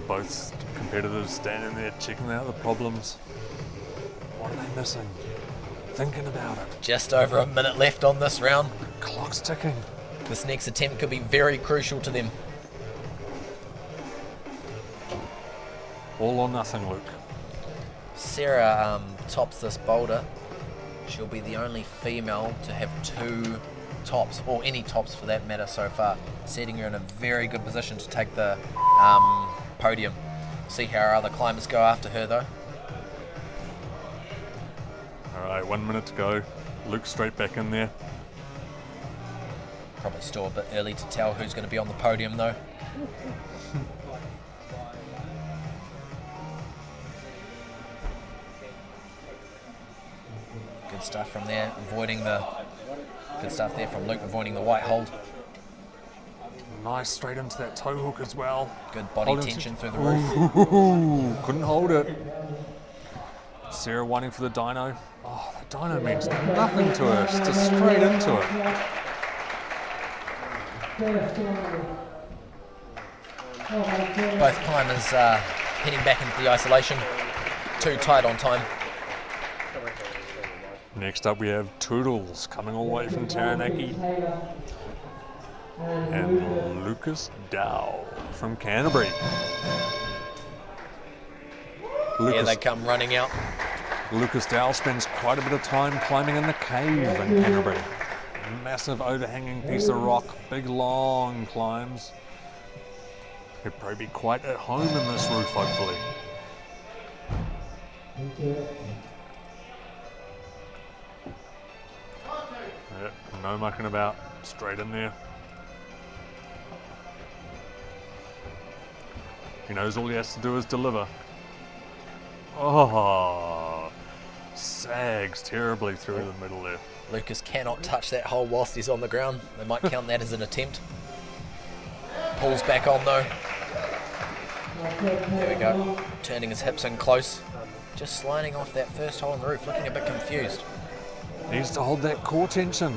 Both competitors standing there checking out the problems. What are they missing? Thinking about it. Just over a minute left on this round. Clock's ticking. This next attempt could be very crucial to them. All or nothing, Luke. Sarah tops this boulder. She'll be the only female to have 2 tops, or any tops for that matter so far, setting her in a very good position to take the podium. See how our other climbers go after her though. Alright, 1 minute to go. Luke straight back in there. Probably still a bit early to tell who's going to be on the podium though. Good stuff from there, good stuff there from Luke, avoiding the white hold. Nice, straight into that toe hook as well. Good body Holding tension through the roof. Ooh, couldn't hold it. Sarah wanting for the dyno. Oh, the dyno means nothing to her. She's just straight into it. Both climbers heading back into the isolation. Too tight on time. Next up we have Toodles coming all the way from Taranaki. And Lucas Dow from Canterbury. Here they come running out. Lucas Dow spends quite a bit of time climbing in the cave in Canterbury. Massive overhanging piece of rock, big long climbs. He'll probably be quite at home in this roof, hopefully. Yep, no mucking about, straight in there. He knows all he has to do is deliver. Oh, sags terribly through the middle there. Lucas cannot touch that hole whilst he's on the ground. They might count that as an attempt. Pulls back on though. There we go. Turning his hips in close. Just sliding off that first hole in the roof, looking a bit confused. Needs to hold that core tension.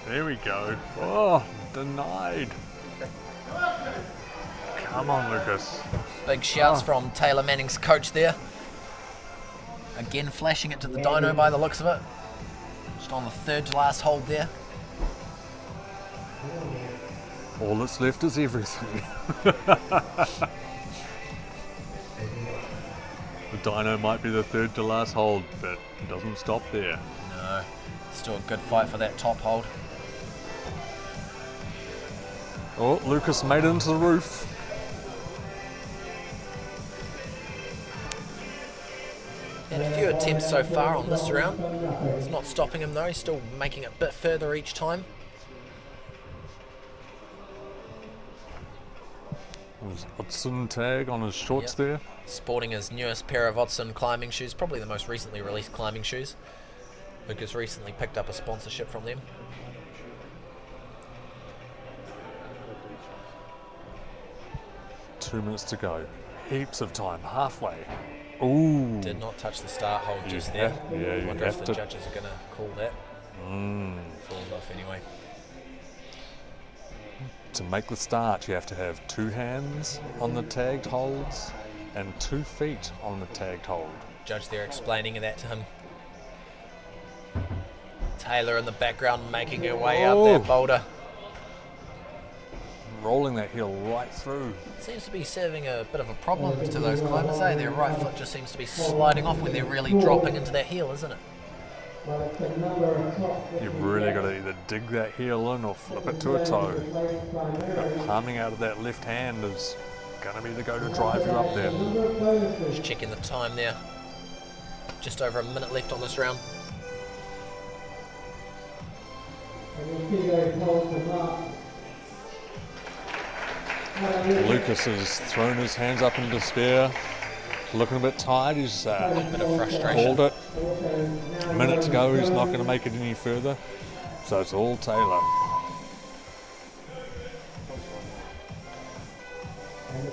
There we go. Oh, denied. Come on, Lucas. Big shouts from Taylor Manning's coach there. Again, flashing it to the dyno by the looks of it. Just on the third to last hold there. All that's left is everything. The dyno might be the third to last hold, but it doesn't stop there. No, still a good fight for that top hold. Oh, Lucas made it into the roof. Had a few attempts so far on this round. It's not stopping him though, he's still making it a bit further each time. There's Hudson tag on his shorts there. Sporting his newest pair of Hudson climbing shoes, probably the most recently released climbing shoes. Lucas recently picked up a sponsorship from them. Two minutes to go. Heaps of time. Halfway. Ooh. Did not touch the start hold just there. Yeah, you Wonder have if to. the judges are going to call that. Falls off anyway. To make the start, you have to have 2 hands on the tagged holds and 2 feet on the tagged hold. Judge there explaining that to him. Taylor in the background making her way up that boulder. Rolling that heel right through. Seems to be serving a bit of a problem to those climbers, eh? Their right foot just seems to be sliding off when they're really dropping into that heel, isn't it? You've really got to either dig that heel in or flip it to a toe. But palming out of that left hand is going to be the go to drive you up there. Just checking the time there. Just over a minute left on this round. Lucas has thrown his hands up in despair, looking a bit tired. He's A bit of frustration. called it. A minute to go, he's not going to make it any further. So it's all Taylor.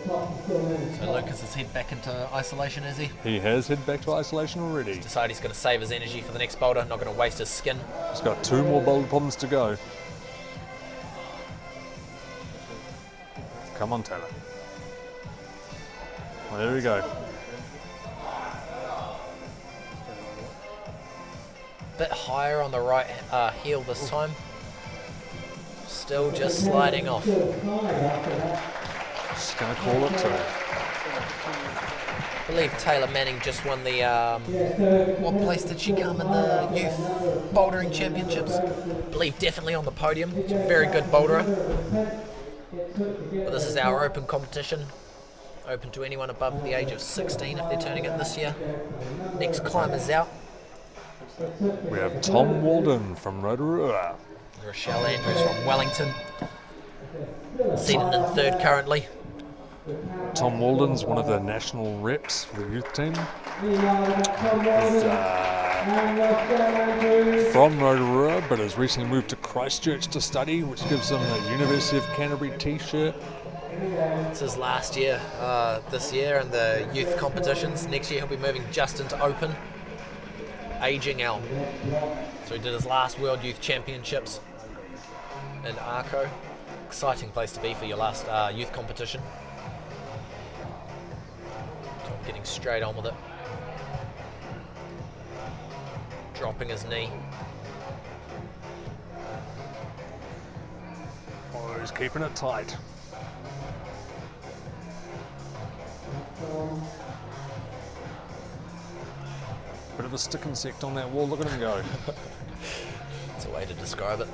So Lucas has head back into isolation, is he? He has headed back to isolation already. Decided he's going to save his energy for the next boulder, not going to waste his skin. He's got 2 more boulder problems to go. Come on, Taylor. Well, there we go. Bit higher on the right heel this time. Still just sliding off. Just going to call it too. I believe Taylor Manning just won the, what place did she come in the Youth Bouldering Championships? I believe definitely on the podium. She's a very good boulderer. But this is our open competition. Open to anyone above the age of 16 if they're turning it this year. Next climber's out. We have Tom Walden from Rotorua. Rochelle Andrews from Wellington. Seated in third currently. Tom Walden's one of the national reps for the youth team. He's from Rotorua, but has recently moved to Christchurch to study, which gives him a University of Canterbury t-shirt. It's his last year this year in the youth competitions. Next year he'll be moving just into open. Aging out. So he did his last World Youth Championships in Arco. Exciting place to be for your last youth competition. Tom getting straight on with it. Dropping his knee. Oh, he's keeping it tight. Bit of a stick insect on that wall, look at him go. That's a way to describe it.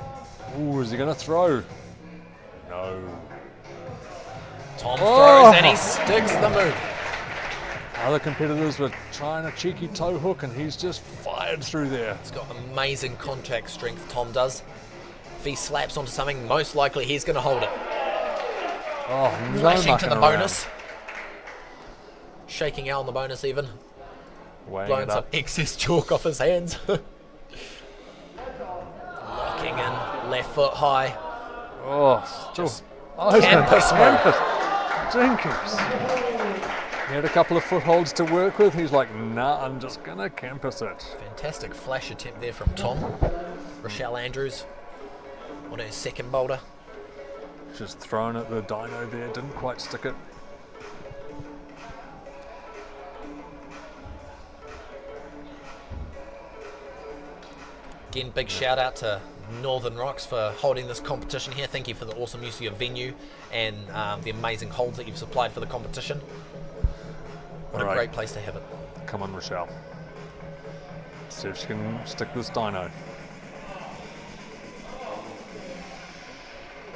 Ooh, is he going to throw? No. Tom throws and he sticks the move. Other competitors were trying a cheeky toe hook and he's just fired through there. He's got amazing contact strength, Tom does. If he slaps onto something, most likely he's going to hold it. Oh, no Flashing to the mucking bonus. Shaking out on the bonus even. around. Weighing Blowing it some up. excess chalk off his hands. Locking in, left foot high. Oh, Just he's gonna campus campus. Jenkins. He had a couple of footholds to work with. He's like, nah, I'm just gonna campus it. Fantastic flash attempt there from Tom. Rochelle Andrews on her second boulder. Just thrown at the dyno there, didn't quite stick it. Again, big shout out to Northern Rocks for holding this competition here. Thank you for the awesome use of your venue and the amazing holds that you've supplied for the competition. What a great place to have it. Come on, Rochelle. See if she can stick this dyno.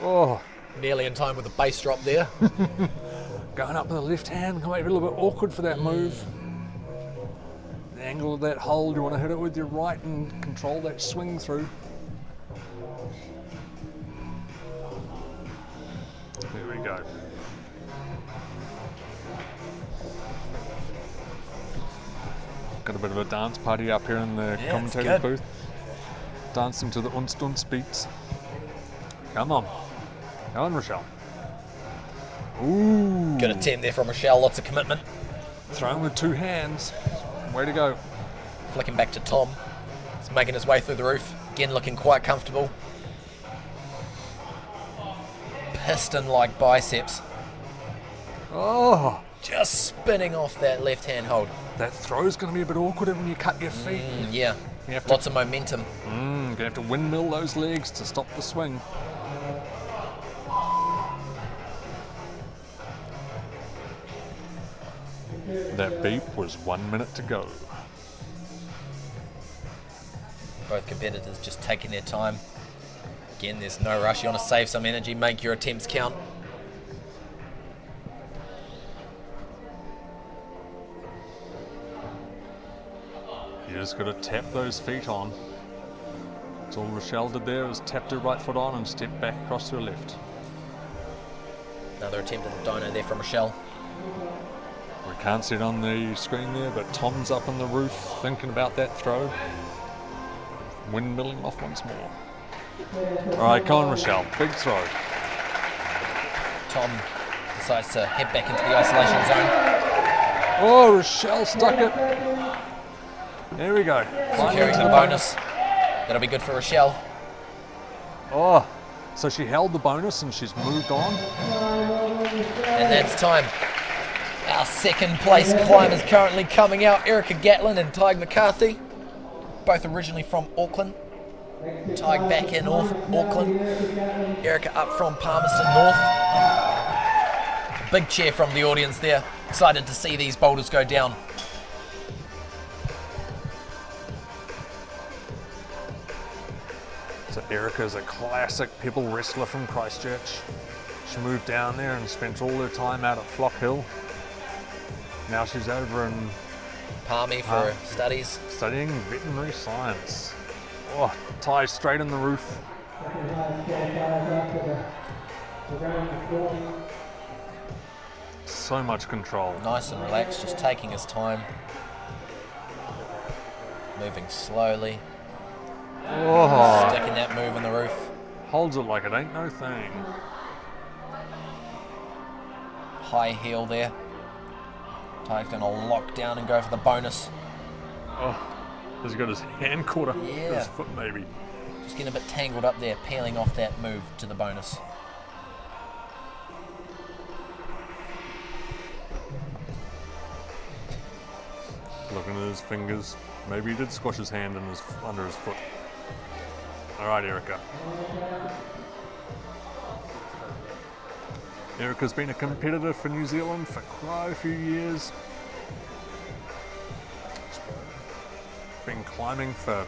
Oh, Nearly in time with the bass drop there. going up with the left hand, can make it a little bit awkward for that move. The angle of that hold, you want to hit it with your right and control that swing through. There we go. Got a bit of a dance party up here in the commentator's booth. Dancing to the Unst beats. Come on. Come on, Rochelle. Ooh. Good attempt there from Rochelle, lots of commitment. Thrown with two hands. Way to go. Flicking back to Tom. He's making his way through the roof. Again, looking quite comfortable. Piston-like biceps. Oh. Just spinning off that left-hand hold. That throw's going to be a bit awkward when you cut your feet. Yeah, You have to, lots of momentum. you're going to have to windmill those legs to stop the swing. That beep was 1 minute to go. Both competitors just taking their time. Again, there's no rush. You want to save some energy, make your attempts count. You just got to tap those feet on. That's all Rochelle did there, was tapped her right foot on and stepped back across to her left. Another attempt at the dyno there from Rochelle. We can't see it on the screen there, but Tom's up on the roof thinking about that throw. Windmilling off once more. All right, come on, Rochelle. Big throw. Tom decides to head back into the isolation zone. Oh, Rochelle stuck it. There we go. Securing the bonus. That'll be good for Rochelle. Oh, so she held the bonus and she's moved on. And that's time. Our second place climbers currently coming out. Erica Gatlin and Tig McCarthy. Both originally from Auckland. Tig back in Auckland. Erica up from Palmerston North. Big cheer from the audience there. Excited to see these boulders go down. So Erica's a classic pebble wrestler from Christchurch. She moved down there and spent all her time out at Flock Hill. Now she's over in Palmy for her studies. studying veterinary science. Oh, tie straight in the roof. So much control. Nice and relaxed, just taking his time. Moving slowly. Oh, Sticking that move in the roof. holds it like it ain't no thing. High heel there. Tig's going to lock down and go for the bonus. Oh, he's got his hand caught up Yeah. his foot maybe. Just getting a bit tangled up there, peeling off that move to the bonus. Looking at his fingers. Maybe he did squash his hand in under his foot. All right, Erica. Erica's been a competitor for New Zealand for quite a few years. Been climbing for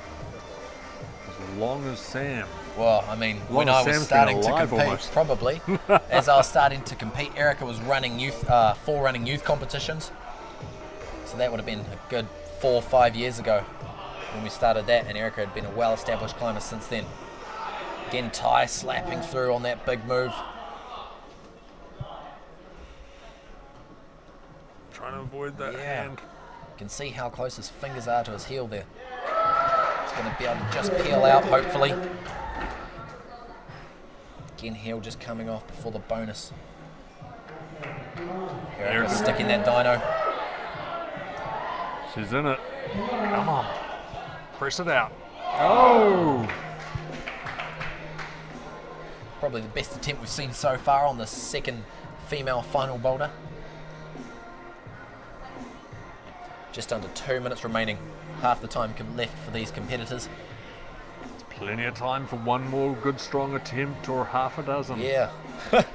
as long as Sam. Well, I mean, Long when as I was Sam's starting been to alive compete, almost. probably, as I was starting to compete, Erica was running youth, running youth competitions. So that would have been a good 4 or 5 years ago when we started that, and Erica had been a well-established climber since then. Again, Ty slapping through on that big move. Trying to avoid that Yeah. hand. You can see how close his fingers are to his heel there. He's going to be able to just peel out, hopefully. Again, heel just coming off before the bonus. Erica's sticking that dyno. She's in it. Come on. Press it out. Oh! Probably the best attempt we've seen so far on the second female final boulder. Just under 2 minutes remaining. Half the time left for these competitors. Plenty of time for one more good strong attempt or half a dozen. Yeah,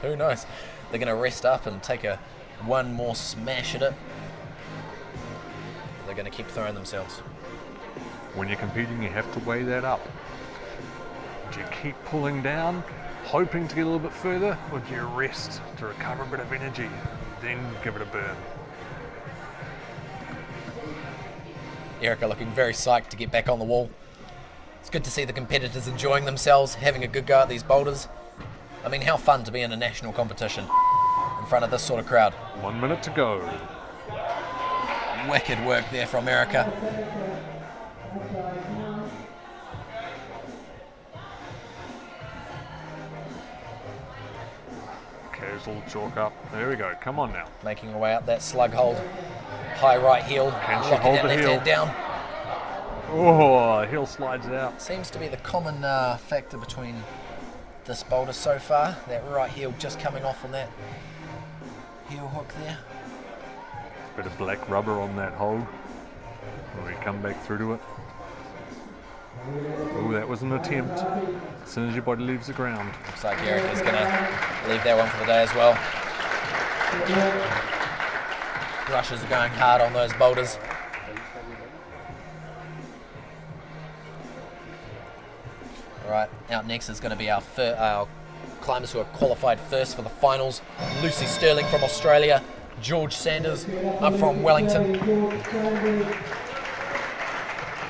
who knows? They're going to rest up and take one more smash at it. They're going to keep throwing themselves. When you're competing, you have to weigh that up. Do you keep pulling down, hoping to get a little bit further, or do you rest to recover a bit of energy, then give it a burn? Erica looking very psyched to get back on the wall. It's good to see the competitors enjoying themselves, having a good go at these boulders. I mean, how fun to be in a national competition in front of this sort of crowd. 1 minute to go. Wicked work there from Erica. Casual chalk up. There we go. Come on now. Making her way up that slug hold. High right heel. Can she locking hold that the left heel? hand down. Oh, heel slides out. Seems to be the common factor between this boulder so far. That right heel just coming off on that heel hook there. Bit of black rubber on that hold. When we come back through to it. Oh, that was an attempt. As soon as your body leaves the ground. Looks like Erica's going to leave that one for the day as well. Rushes are going hard on those boulders. Alright, out next is going to be our climbers who are qualified first for the finals. Lucy Sterling from Australia, George Sanders up from Wellington.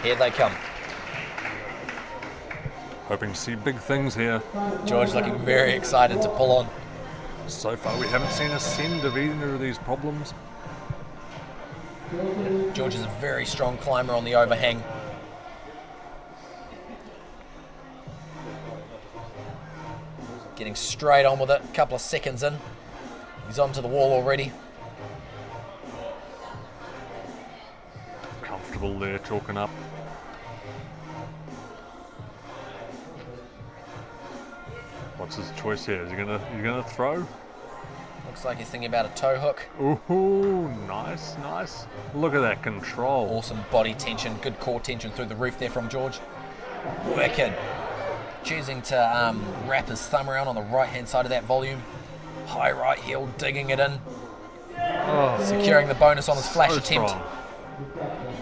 Here they come. Hoping to see big things here. George looking very excited to pull on. So far we haven't seen a send of either of these problems. George is a very strong climber on the overhang. Getting straight on with it, a couple of seconds in. He's onto the wall already. Comfortable there, chalking up. What's his choice here? Is he gonna throw? Looks like he's thinking about a toe hook. Ooh, nice, nice. Look at that control. Awesome body tension, good core tension through the roof there from George. Wicked. Choosing to wrap his thumb around on the right hand side of that volume. High right heel, digging it in. Oh, Securing the bonus on his flash so attempt. strong.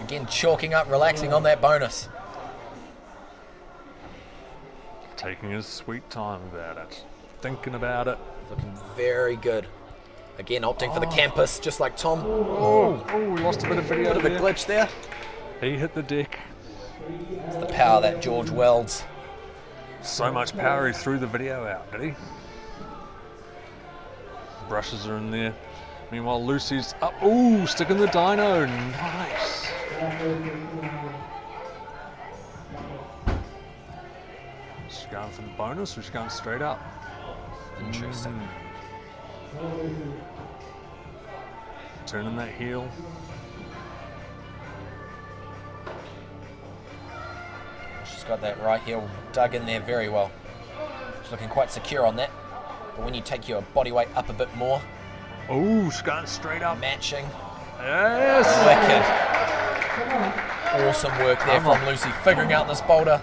Again, chalking up, relaxing on that bonus. Taking his sweet time about it. Thinking about it. Looking very good. Again, opting for the campus, just like Tom. Oh, we lost a bit of video Bit of a there. glitch there. He hit the deck. It's the power that George welds. So much power he threw the video out, did he? Brushes are in there. Meanwhile, Lucy's up. Ooh, sticking the dyno. Nice. She's going for the bonus or she's going straight up? Interesting. Turning that heel. She's got that right heel dug in there very well. She's looking quite secure on that. But when you take your body weight up a bit more, Ooh, she's going straight up. matching. Yes. Wicked. Awesome work there from Lucy, figuring out this boulder.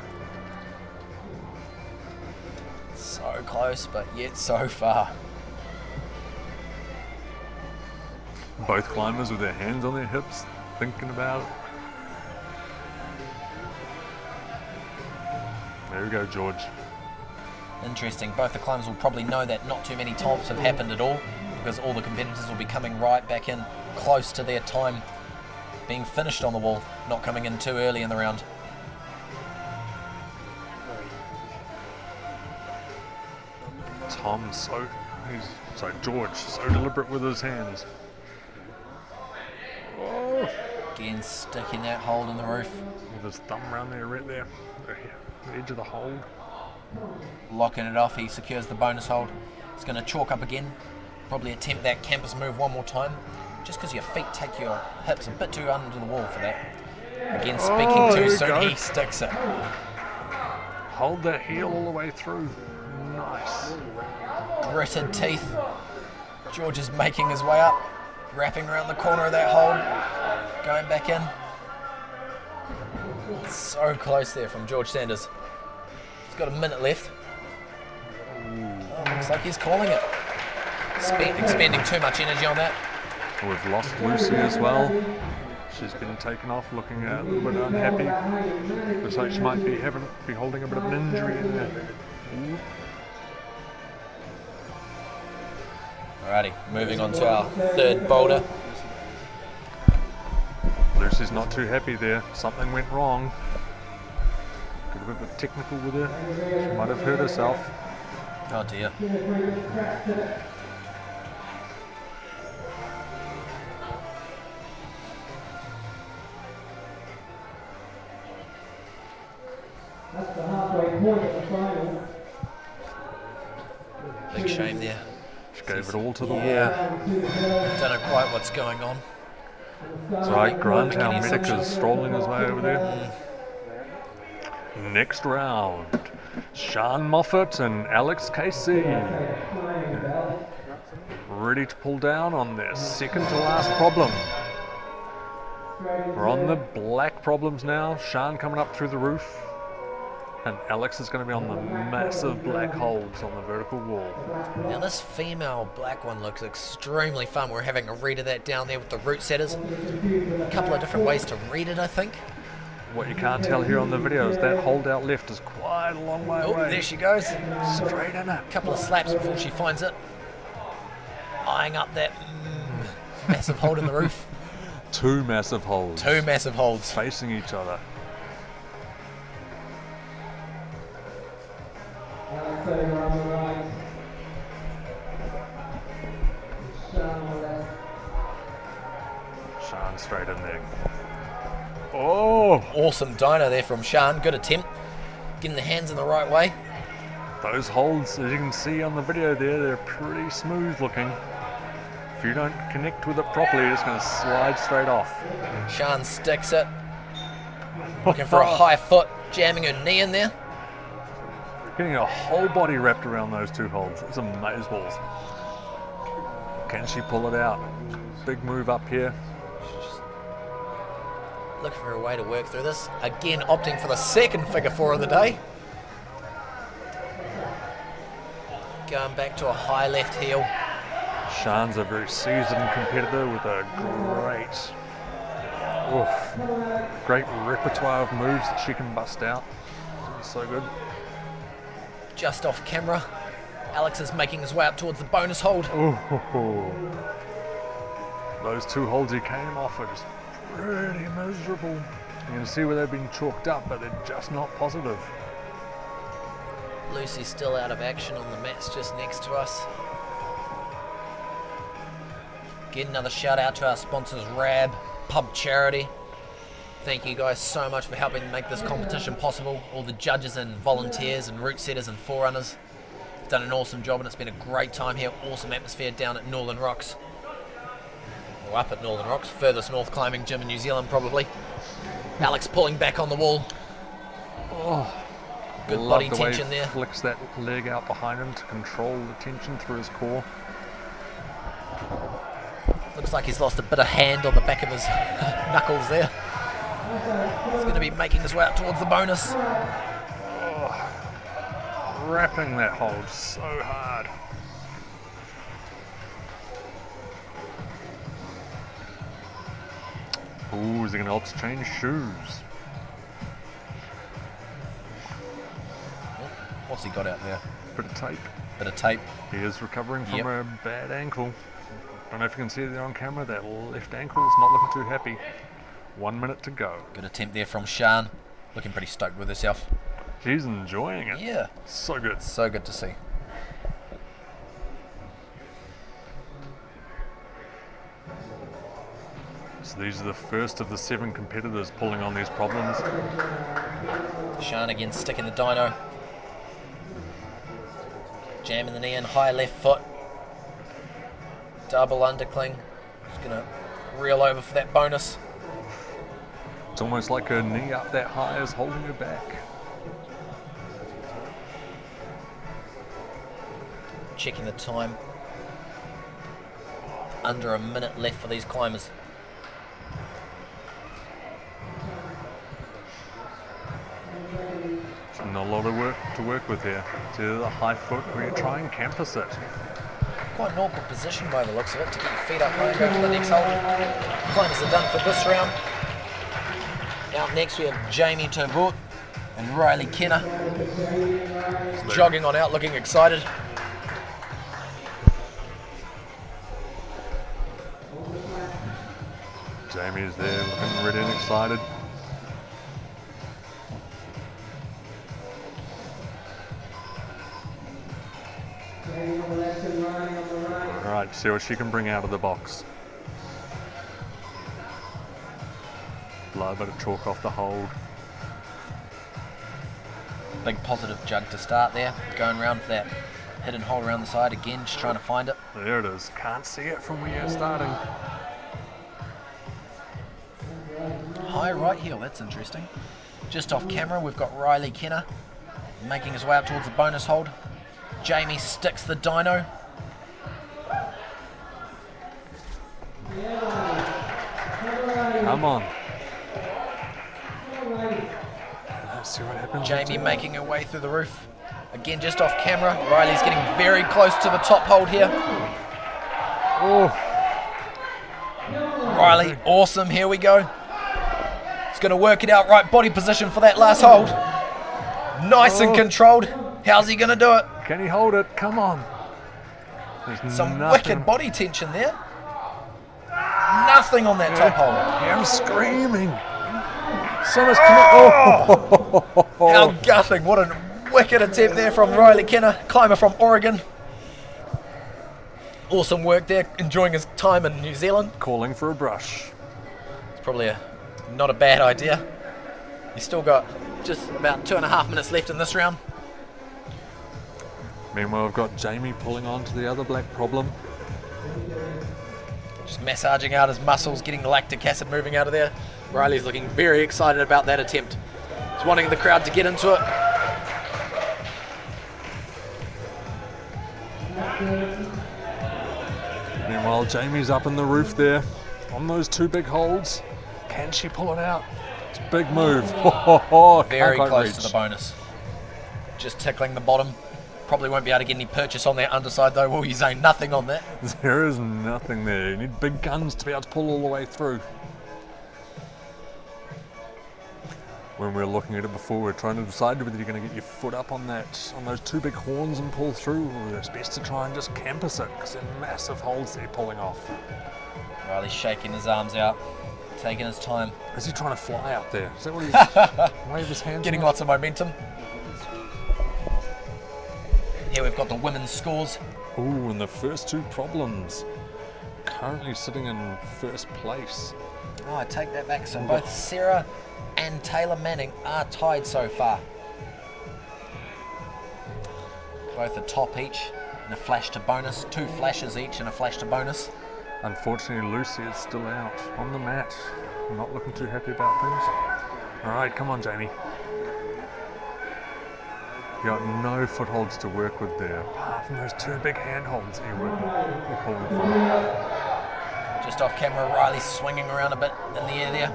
So close, but yet so far. Both climbers with their hands on their hips, thinking about it. There we go, George. Interesting. Both the climbers will probably know that not too many tops have happened at all, because all the competitors will be coming right back in close to their time being finished on the wall, not coming in too early in the round. George, so deliberate with his hands. Oh. Again, sticking that hold in the roof. With his thumb around there, right there, the edge of the hold. Locking it off, he secures the bonus hold. He's going to chalk up again. Probably attempt that campus move one more time. Just because your feet take your hips a bit too under the wall for that. Again, speaking too soon, he sticks it. Hold that heel all the way through. Nice. Gritted teeth. George is making his way up, wrapping around the corner of that hold, going back in. So close there from George Sanders. He's got a minute left. Oh, looks like he's calling it. Expending too much energy on that. We've lost Lucy as well. She's been taken off, looking a little bit unhappy. Looks like she might be holding a bit of an injury in there. Alrighty, moving on to our third boulder. Lucy's not too happy there. Something went wrong. Got a bit of a technical with her. She might have hurt herself. Oh dear. That's the halfway point of the final. Big shame there. She gave it all to the wall. Don't know quite what's going on. That's right, Grant, our medic, is strolling his way over there. Next round, Sean Moffat and Alex Casey. Ready to pull down on their second to last problem. We're on the black problems now. Sean coming up through the roof. And Alex is going to be on the massive black holds on the vertical wall. Now this female black one looks extremely fun. We're having a read of that down there with the root setters. A couple of different ways to read it, I think. What you can't tell here on the video is that hold out left is quite a long way away. There she goes. Straight in it. A couple of slaps before she finds it. Eyeing up that massive hold in the roof. Two massive holds. Two massive holds. Facing each other. Alex over on the right. Sean on the left. Sean straight in there. Oh! Awesome dyno there from Sean. Good attempt. Getting the hands in the right way. Those holds, as you can see on the video there, they're pretty smooth looking. If you don't connect with it properly, you're just going to slide straight off. Sean sticks it. Looking for a high foot, jamming her knee in there. Getting a whole body wrapped around those two holds. It's amazeballs. Can she pull it out? Big move up here. Looking for a way to work through this. Again, opting for the second figure four of the day. Going back to a high left heel. Sean's a very seasoned competitor with a great repertoire of moves that she can bust out. So good. Just off camera. Alex is making his way up towards the bonus hold. Those two holds he came off are just pretty miserable. You can see where they've been chalked up, but they're just not positive. Lucy's still out of action on the mats just next to us. Again, another shout out to our sponsors, RAB, Pub Charity. Thank you guys so much for helping make this competition possible. All the judges and volunteers and route setters and forerunners have done an awesome job, and it's been a great time here. Awesome atmosphere down at Northern Rocks. Or up at Northern Rocks, furthest north climbing gym in New Zealand probably. Alex pulling back on the wall. Good body tension there. Flicks that leg out behind him to control the tension through his core. Looks like he's lost a bit of hand on the back of his knuckles there. He's going to be making his way out towards the bonus. Wrapping that hold so hard. Ooh, is he going to help to change shoes? What's he got out there? Bit of tape. Bit of tape. He is recovering from a bad ankle. Don't know if you can see it there on camera. That left ankle is not looking too happy. 1 minute to go. Good attempt there from Sean. Looking pretty stoked with herself. She's enjoying it. Yeah. So good. So good to see. So these are the first of the 7 competitors pulling on these problems. Sean again sticking the dyno. Jamming the knee in, high left foot. Double undercling. Just going to reel over for that bonus. It's almost like her knee up that high is holding her back. Checking the time. Under a minute left for these climbers. Not a lot of work to work with here. It's either the high foot or you try and campus it. Quite an awkward position by the looks of it to get your feet up high and go for the next hold. Climbers are done for this round. Out next we have Jamie Tovut and Riley Kenner. Jogging on out, looking excited. Jamie's there looking ready and excited. Alright, see what she can bring out of the box. Blow a bit of chalk off the hold. Big positive jug to start there. Going around for that hidden hold around the side again, just trying to find it. There it is. Can't see it from where you're starting. High right heel, that's interesting. Just off camera, we've got Riley Kenner making his way up towards the bonus hold. Jamie sticks the dyno. Come on. Let's see what happens. Jamie making her way through the roof. Again, just off camera. Riley's getting very close to the top hold here. Oh. Riley, awesome, here we go. He's going to work it out, right body position for that last hold. Nice and controlled. How's he going to do it? Can he hold it? Come on. There's Some nothing. wicked body tension there. Nothing on that top hold. Yeah, I'm screaming. So much commit. Oh. How gutting. What a wicked attempt there from Riley Kenner, climber from Oregon. Awesome work there, enjoying his time in New Zealand. Calling for a brush. It's probably not a bad idea. He's still got just about 2.5 minutes left in this round. Meanwhile, we've got Jamie pulling on to the other black problem. Just massaging out his muscles, getting the lactic acid moving out of there. Riley's looking very excited about that attempt. He's wanting the crowd to get into it. Meanwhile, Jamie's up in the roof there on those two big holds. Can she pull it out? It's a big move. Very close to the bonus. Just tickling the bottom. Probably won't be able to get any purchase on that underside though, will you, Zane? Nothing on that. There is nothing there. You need big guns to be able to pull all the way through. When we were looking at it before, we were trying to decide whether you're going to get your foot up on those two big horns and pull through, or it's best to try and just campus it, because they're massive holds they're pulling off. Riley's shaking his arms out, taking his time. Is he trying to fly up there? Is that what he's wave his hands? Getting lots of momentum. Here we've got the women's scores. Ooh, and the first two problems. Currently sitting in first place. Oh, I take that back. So both Sarah and Taylor Manning are tied so far. Both a top each and a flash to bonus. 2 flashes each and a flash to bonus. Unfortunately, Lucy is still out on the mat. Not looking too happy about things. All right, come on, Jamie. You got no footholds to work with there, apart from those 2 big handholds that you're pulling from. Just off camera, Riley's swinging around a bit in the air there.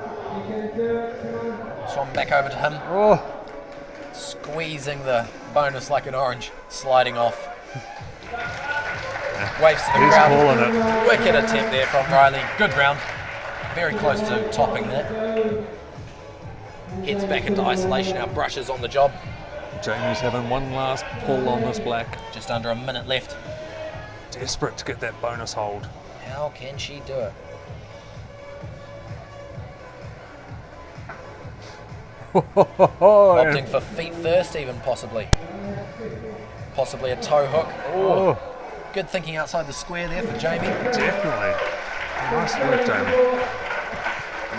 Swung back over to him. Oh. Squeezing the bonus like an orange, sliding off. Waves to the He's crowd. calling it. Wicked attempt there from Riley. Good round. Very close to topping that. Heads back into isolation. Our brush is on the job. Jamie's having one last pull on this black. Just under a minute left. Desperate to get that bonus hold. How can she do it? Opting for feet first even, possibly. Possibly a toe hook. Ooh. Good thinking outside the square there for Jamie. Definitely. Nice work, Jamie.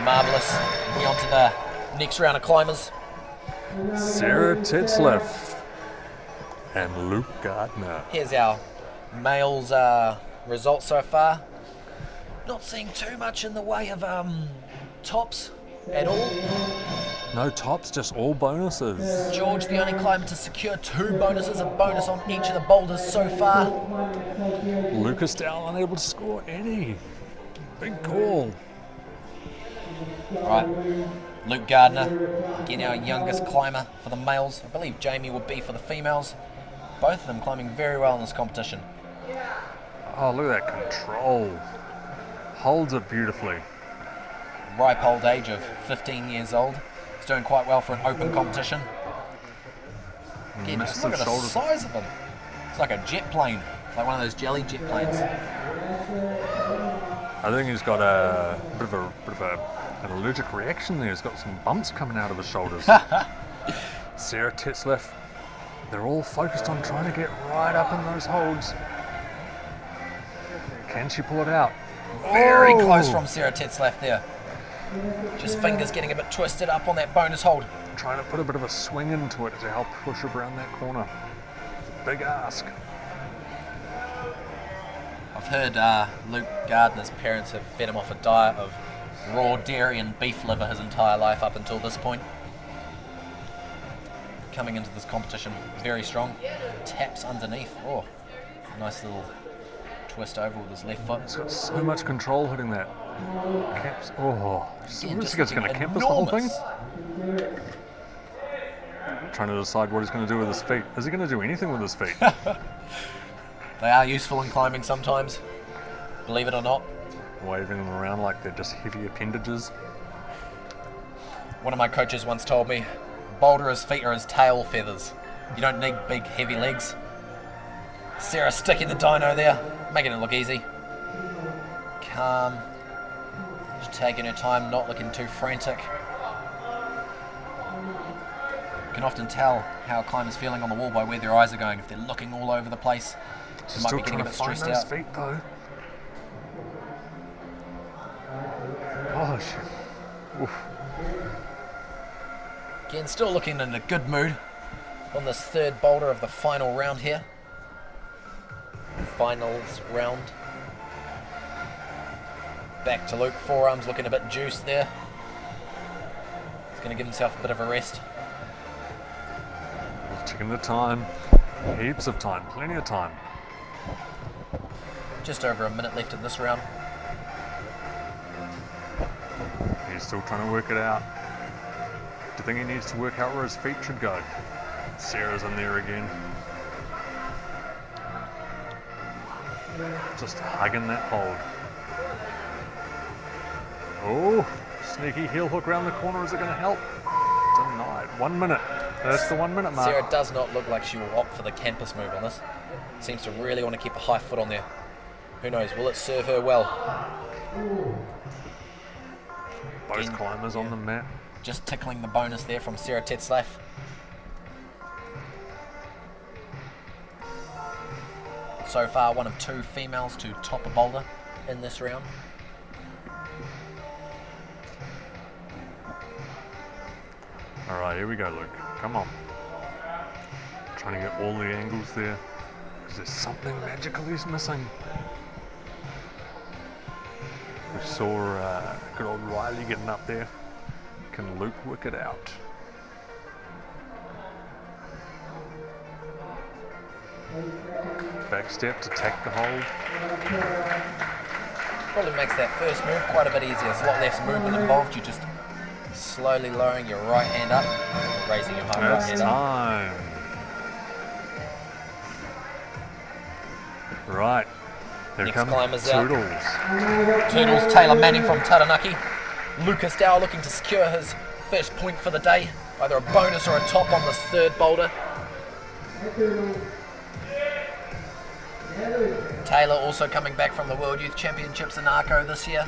Marvellous. We on to the next round of climbers. Sarah Tetzlaff. And Luke Gardner. Here's our males results so far. Not seeing too much in the way of tops at all. No tops, just all bonuses. George, the only climber to secure 2 bonuses, a bonus on each of the boulders so far. Lucas Dow unable to score any. Big call. Right, Luke Gardner, again our youngest climber for the males. I believe Jamie would be for the females. Both of them climbing very well in this competition. Oh, look at that control. Holds it beautifully. Ripe old age of 15 years old. He's doing quite well for an open competition. Again, just look at the size of him. It's like a jet plane, like one of those jelly jet planes. I think he's got a bit of an allergic reaction there. He's got some bumps coming out of his shoulders. Sarah Tetzlaff, they're all focused on trying to get right up in those holds. Can she pull it out? Very close from Sarah Tetzlaff there. Just fingers getting a bit twisted up on that bonus hold. Trying to put a bit of a swing into it to help push her around that corner. Big ask. I've heard Luke Gardner's parents have fed him off a diet of raw dairy and beef liver his entire life up until this point. Coming into this competition very strong. Taps underneath. Oh, nice little twist over with his left foot. He's got so much control hitting that. Caps. Oh, so is he just going to campus the whole thing? Trying to decide what he's going to do with his feet. Is he going to do anything with his feet? They are useful in climbing sometimes, believe it or not. Waving them around like they're just heavy appendages. One of my coaches once told me, boulderers' feet are as tail feathers. You don't need big, heavy legs. Sarah sticking the dyno there, making it look easy. Calm. Just taking her time, not looking too frantic. You can often tell how a climber's feeling on the wall by where their eyes are going. If they're looking all over the place, they might be getting a bit stressed out. Feet though. Oh shit. Oof. Again, still looking in a good mood on this third boulder of the final round here. Finals round. Back to Luke, forearms looking a bit juiced there. He's going to give himself a bit of a rest. Checking the time. Heaps of time, plenty of time. Just over a minute left in this round. He's still trying to work it out. Do you think he needs to work out where his feet should go? Sarah's in there again. Just hugging that hold. Oh, sneaky heel hook around the corner. Is it going to help? Denied. 1 minute. That's the 1 minute mark. Sarah does not look like she will opt for the campus move on this. Seems to really want to keep a high foot on there. Who knows, will it serve her well? Both climbers on the mat. Just tickling the bonus there from Sarah Tetzlaff. So far, one of 2 females to top a boulder in this round. Alright, here we go, Luke. Come on. Trying to get all the angles there. Because there's something magical he's missing. We saw good old Riley getting up there. Can Luke work it out? Back step to tack the hold. Probably makes that first move quite a bit easier. There's a lot less movement involved. You just slowly lowering your right hand up, raising your right hand up. Time. Right. Here Next comes climber's Toodles. out. Toodles, Taylor Manning from Taranaki. Lucas Dow looking to secure his first point for the day. Either a bonus or a top on this third boulder. Taylor also coming back from the World Youth Championships in Arco this year.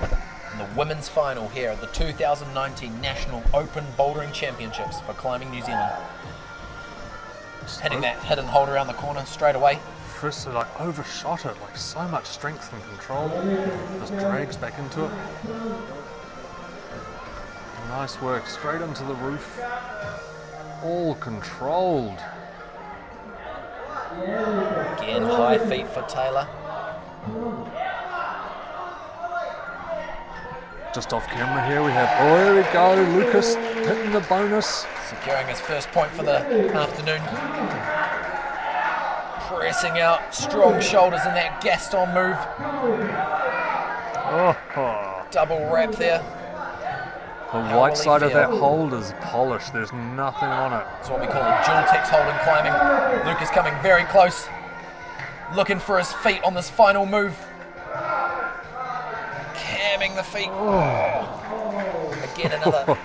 And the women's final here at the 2019 National Open Bouldering Championships for Climbing New Zealand. Just hitting that hidden hold around the corner straight away. First, like overshot it, like so much strength and control. Just drags back into it. Nice work, straight into the roof. all controlled. Again, high feet for Taylor. Just off camera here we have, oh, there we go, Lucas hitting the bonus. Securing his first point for the afternoon. Pressing out, strong shoulders in that Gaston move. Oh. Double wrap there. The How white will he side of feel? that hold is polished, there's nothing on it. It's what we call a dual text hold in climbing. Lucas coming very close. Looking for his feet on this final move. Camming the feet. Again, another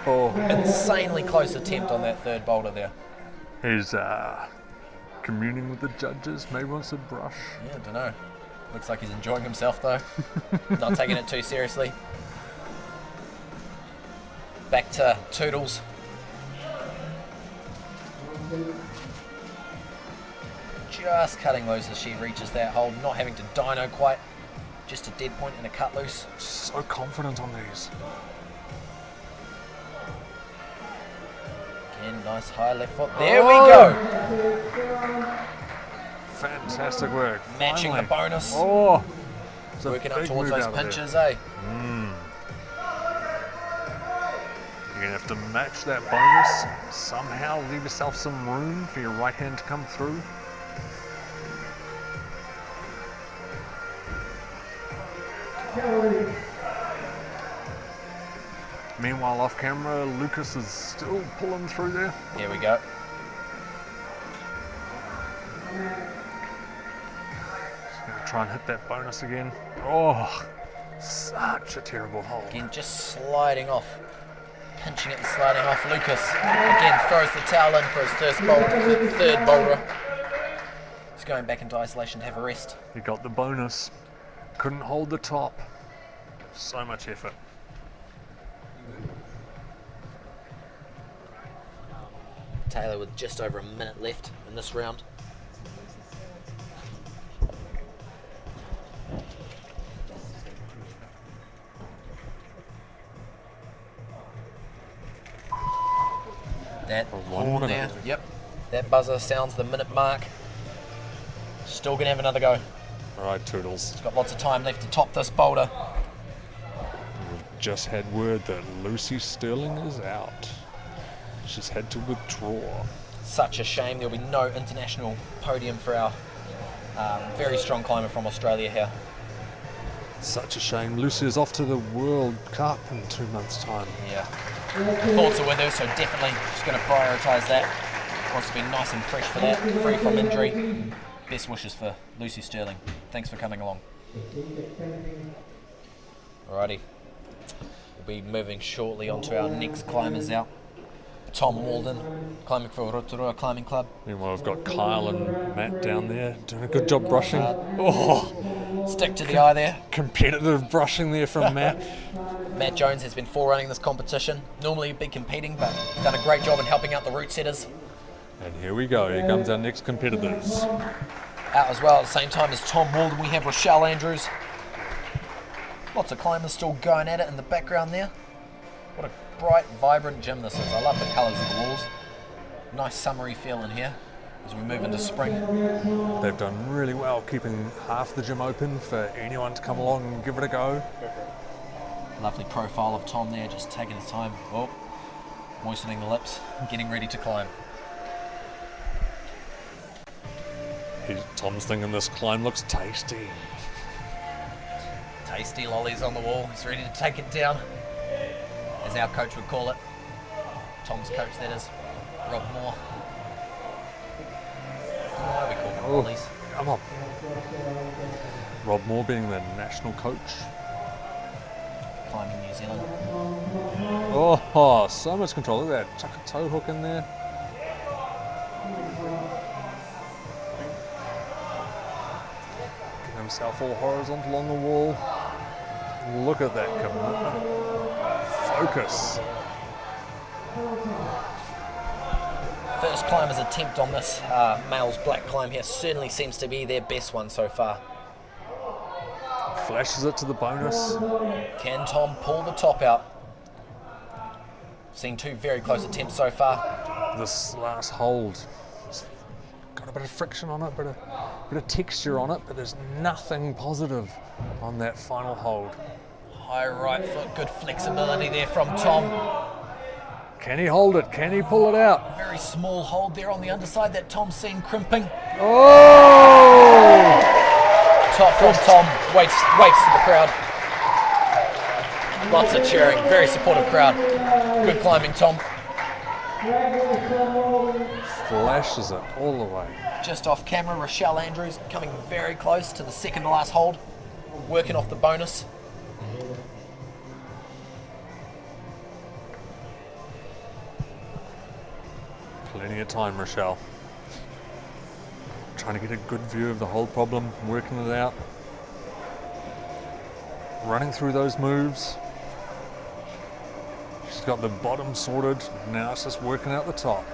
insanely close attempt on that third boulder there. He's communing with the judges, maybe wants a brush. Yeah, I don't know. Looks like he's enjoying himself though. Not taking it too seriously. Back to Toodles. Just cutting loose as she reaches that hold, not having to dyno quite. Just a dead point and a cut loose. So confident on these. Again, nice high left foot. There we go. Fantastic work. Matching Finally. the bonus. Oh, it's a Working up big towards move those out of there. pinches, eh? You're gonna have to match that bonus. Somehow leave yourself some room for your right hand to come through. Meanwhile, off camera, Lucas is still pulling through there. Here we go. Just gonna try and hit that bonus again. Oh, such a terrible hold. Again, just sliding off. Pinching it and sliding off. Lucas again throws the towel in for his third boulder. He's going back into isolation to have a rest. He got the bonus. Couldn't hold the top. So much effort. Taylor with just over a minute left in this round. That horn there, yep. That buzzer sounds the minute mark. Still gonna have another go. All right, Toodles. He's got lots of time left to top this boulder. We've just had word that Lucy Sterling is out. She's had to withdraw. Such a shame. There'll be no international podium for our very strong climber from Australia here. Such a shame. Lucy is off to the World Cup in 2 months' time. Yeah. Thoughts are with her, so definitely just going to prioritise that. Wants to be nice and fresh for that, free from injury. Best wishes for Lucy Sterling. Thanks for coming along. Alrighty. We'll be moving shortly on to our next climbers out. Tom Walden, climbing for Rotorua Climbing Club. Meanwhile, we've got Kyle and Matt down there doing a good job brushing. Oh, Stick to the eye there. competitive brushing there from Matt. Matt Jones has been forerunning this competition. Normally he'd be competing, but he's done a great job in helping out the route setters. And here we go. Here comes our next competitors. Out as well at the same time as Tom Walden, we have Rochelle Andrews. Lots of climbers still going at it in the background there. What a bright, vibrant gym this is. I love the colours of the walls. Nice summery feel in here as we move into spring. They've done really well keeping half the gym open for anyone to come along and give it a go. Lovely profile of Tom there, just taking his time. Oh, moistening the lips, getting ready to climb. Tom's thinking this climb looks tasty. Tasty lollies on the wall. He's ready to take it down, as our coach would call it. Tom's coach, that is, Rob Moore. Why we call them lollies? Come on. Rob Moore being the national coach. Climbing New Zealand. Oh, so much control. Look at that. Chuck a toe hook in there. Getting himself all horizontal on the wall. Look at that commitment. Focus. First climber's attempt on this male's black climb here certainly seems to be their best one so far. Flashes it to the bonus. Can Tom pull the top out? Seen two very close attempts so far. this last hold. It's got a bit of friction on it, bit of texture on it, but there's nothing positive on that final hold. High right foot, good flexibility there from Tom. Can he hold it? Can he pull it out? Very small hold there on the underside that Tom's seen crimping. Oh! Top from Tom, waves to the crowd. Lots of cheering, very supportive crowd. Good climbing, Tom. Flashes it all the way. Just off camera, Rochelle Andrews coming very close to the second to last hold, working off the bonus. Plenty of time, Rochelle. Trying to get a good view of the whole problem, working it out. Running through those moves. She's got the bottom sorted, now it's just working out the top.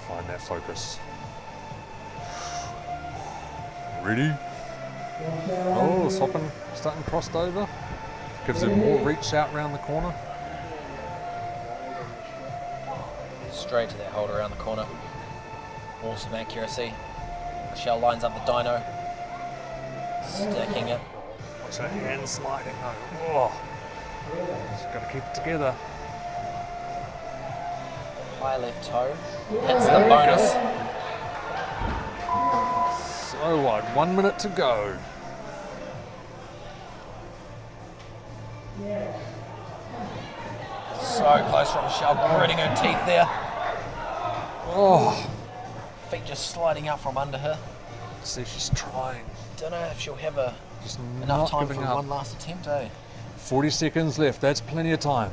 Find that focus. Ready? Oh, starting crossed over. Gives it more reach out round the corner. Straight to that hold around the corner. Awesome accuracy. Michelle lines up the dyno. Stacking it. Watch her hand sliding though. Oh. She's got to keep it together. High left toe. Hits the bonus. So what? 1 minute to go. So close from Michelle, gritting her teeth there. Oh. Feet just sliding out from under her. See, she's trying. Don't know if she'll have Just enough not time for giving up. one last attempt, eh? 40 seconds left. That's plenty of time.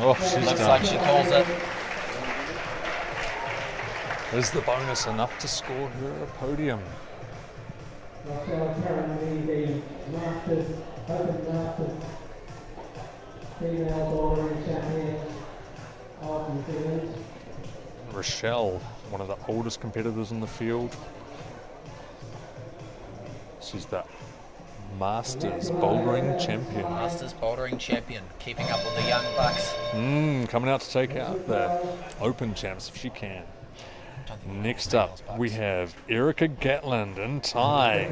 Oh, she's Looks done. like she calls it. Is the bonus enough to score her a podium? Rochelle currently the Masters, Open Masters female bouldering champion of New Zealand. Rochelle, one of the oldest competitors in the field. She's the Masters Bouldering Champion. Masters Bouldering Champion, keeping up with the young bucks. Coming out to take out the Open Champs if she can. Next up, we have Erica Gatland and Ty.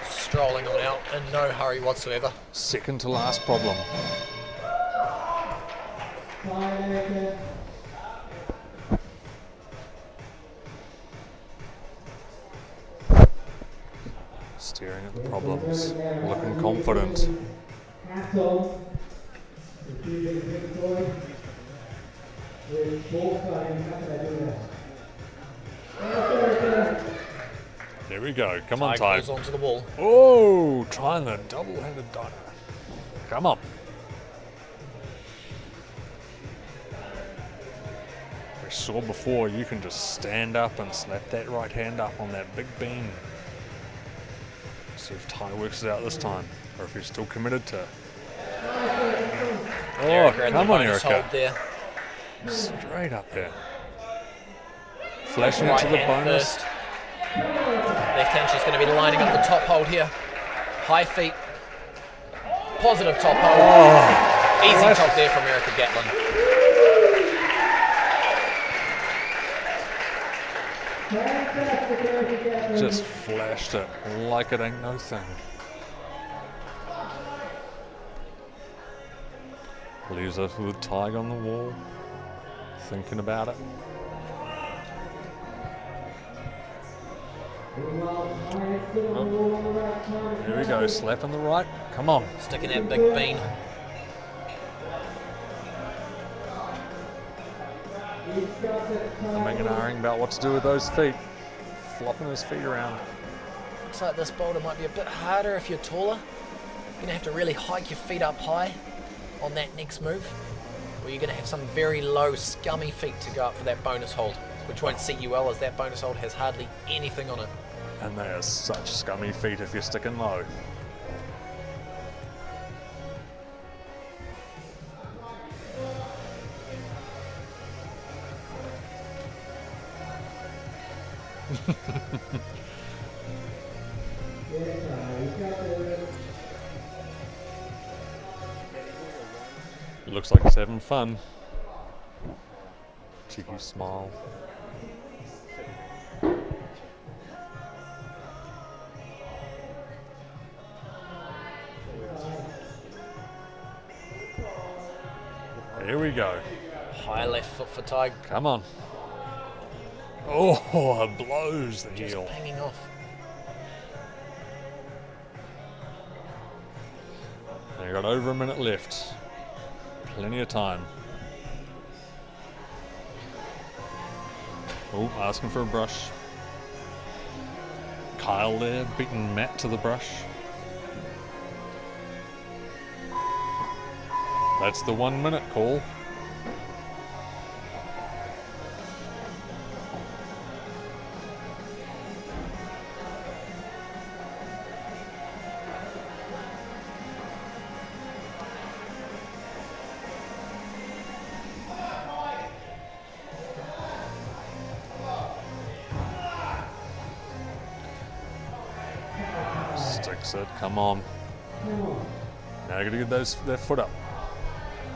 Strolling on out in no hurry whatsoever. Second to last problem. Staring at the problems, looking confident. There we go. Come on, Ty. Goes onto the wall. Oh, trying the double-handed dive. Come on. We saw before, you can just stand up and slap that right hand up on that big beam. See if Ty works it out this time, or if he's still committed to. Oh, Erica come on, Erica. Hold there. Straight up there. Flashing it Right to the hand bonus. first. Left hand, she's going to be lining up the top hold here. High feet. Positive top hold. Oh, Easy top there from Erica Gatland. just flashed it like it ain't no thing. Leaves us with Tig on the wall, thinking about it. Oh, here we go, slapping the right. Come on. Sticking that big bean. Umming and ahhing about what to do with those feet. Flopping his feet around. Looks like this boulder might be a bit harder if you're taller. You're going to have to really hike your feet up high on that next move, or you're going to have some very low, scummy feet to go up for that bonus hold, which won't suit you well as that bonus hold has hardly anything on it. And they are such scummy feet if you're sticking low. Looks like he's having fun. Cheeky smile. Here we go. High left foot for Tig. Come on. Oh, it blows the Just heel. banging off. You got over a minute left. Plenty of time. Oh, asking for a brush. Kyle there, beating Matt to the brush. That's the 1 minute call. Sticks it, come on. Now gotta get that foot up.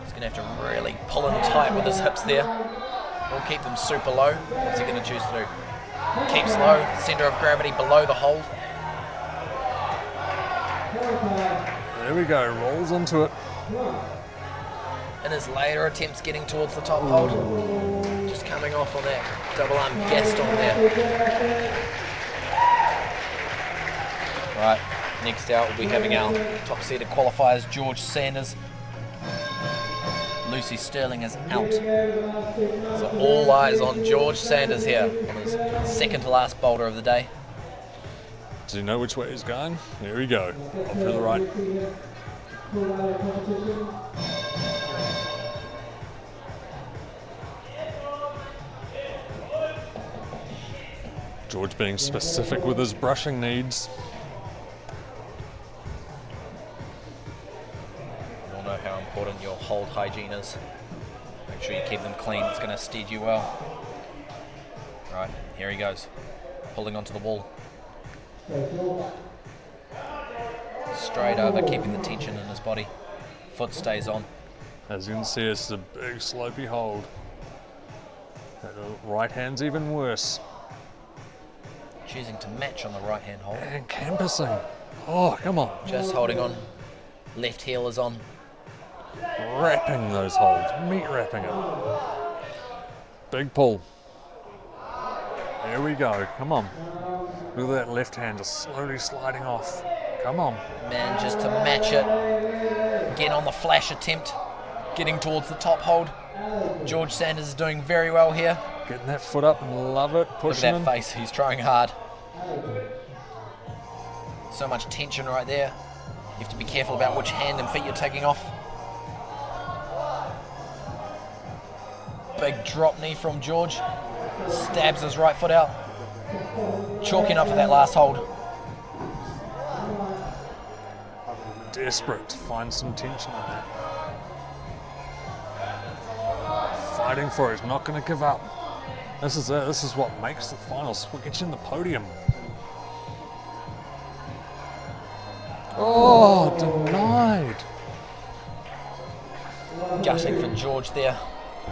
He's going to have to really pull in tight with his hips there. Or keep them super low. What's he going to choose to do? Keeps low, centre of gravity below the hold. There we go, rolls into it. In his later attempts getting towards the top hold. Just coming off on that double arm Gaston there. Right, next out we'll be having our top seeded qualifiers, George Sanders. Lucy Sterling is out. So all eyes on George Sanders here on his second to last boulder of the day. Does he know which way he's going? There we go. Up to the right. George being specific with his brushing needs. You all know how important your hold hygiene is. Make sure you keep them clean, it's going to stead you well. Right, here he goes. Pulling onto the wall. Straight over, keeping the tension in his body. Foot stays on. As you can see, it's a big slopey hold. That right hand's even worse. Choosing to match on the right hand hold. And campusing. Oh, come on. Just holding on. Left heel is on. Wrapping those holds. Meat wrapping it. Big pull. There we go. Come on. Look at that left hand just slowly sliding off. Come on. Manages to match it. Again on the flash attempt. Getting towards the top hold. George Sanders is doing very well here. Getting that foot up and love it. Look Pushing at that him. face, he's trying hard. So much tension right there. You have to be careful about which hand and feet you're taking off. Big drop knee from George. Stabs his right foot out. Chalking up for that last hold. Desperate to find some tension on that. Fighting for it. He's not going to give up. This is it. This is what makes the finals. What gets you in the podium. Oh, denied. Gutting for George there.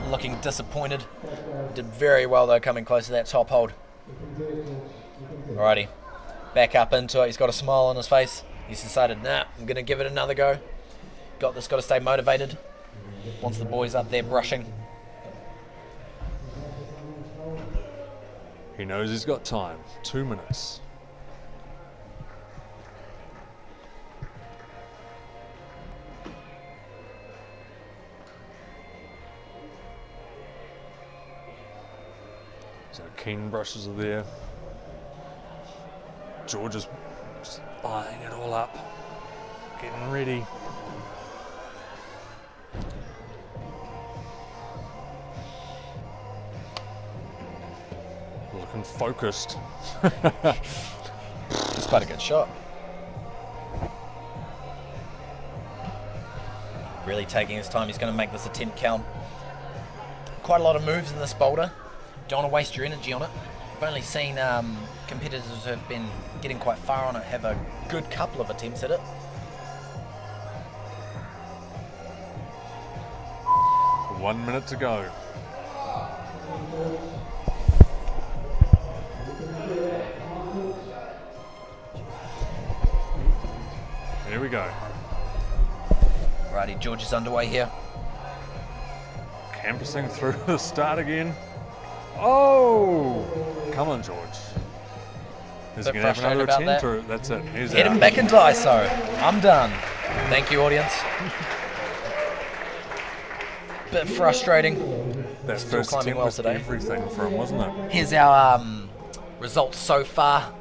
Looking disappointed. Did very well though coming close to that top hold. Alrighty. Back up into it. He's got a smile on his face. He's decided, nah, I'm going to give it another go. Got this, got to stay motivated. Wants the boys up there brushing. He knows he's got time. 2 minutes. So keen brushes are there. George is just eyeing it all up. Getting ready. Looking focused. It's quite a good shot. Really taking his time. He's going to make this attempt count. Quite a lot of moves in this boulder. Don't want to waste your energy on it. I've only seen competitors who have been getting quite far on it have a good couple of attempts at it. One minute to go. Here we go. Righty, George is underway here. Campusing through the start again. Oh! Come on, George. Is he Bit going to have another frustrated about attempt? Or that's it. He's Hit out. him back into ISO. I'm done. Thank you, audience. Bit frustrating. That Still first climbing attempt well was today. everything for him, wasn't it? Here's our results so far.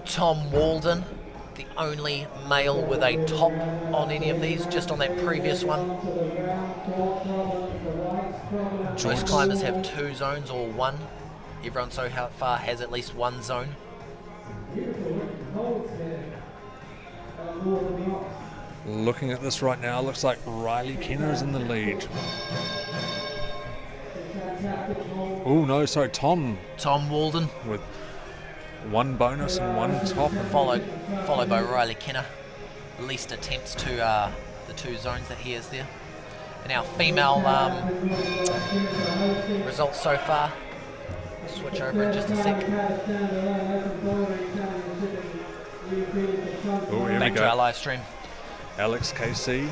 Tom Walden, the only male with a top on any of these, just on that previous one. Most climbers have 2 zones or 1. Everyone so far has at least 1 zone. Looking at this right now, looks like Riley Kenner's in the lead. Oh no, sorry, Tom Tom Walden, with 1 bonus and 1 top. followed by Riley Kenner. Least attempts to the 2 zones that he has there. And our female results so far. Switch over in just a sec. Oh, here we Back to our go. live stream. Alex KC.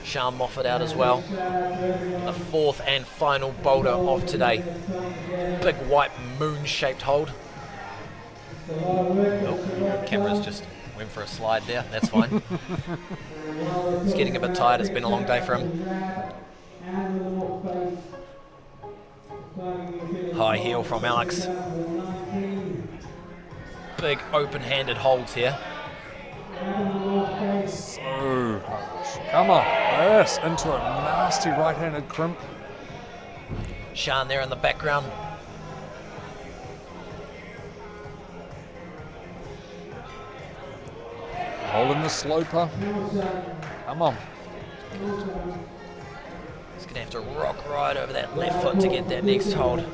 Sean Moffat out as well. The 4th and final boulder of today. Big white moon-shaped hold. Oh, camera's just went for a slide there. That's fine. He's getting a bit tired. It's been a long day for him. High heel from Alex. Big open-handed holds here. So, come on. Yes, into a nasty right-handed crimp. Sean there in the background. Holding the sloper. Come on. He's going to have to rock right over that left foot to get that next hold.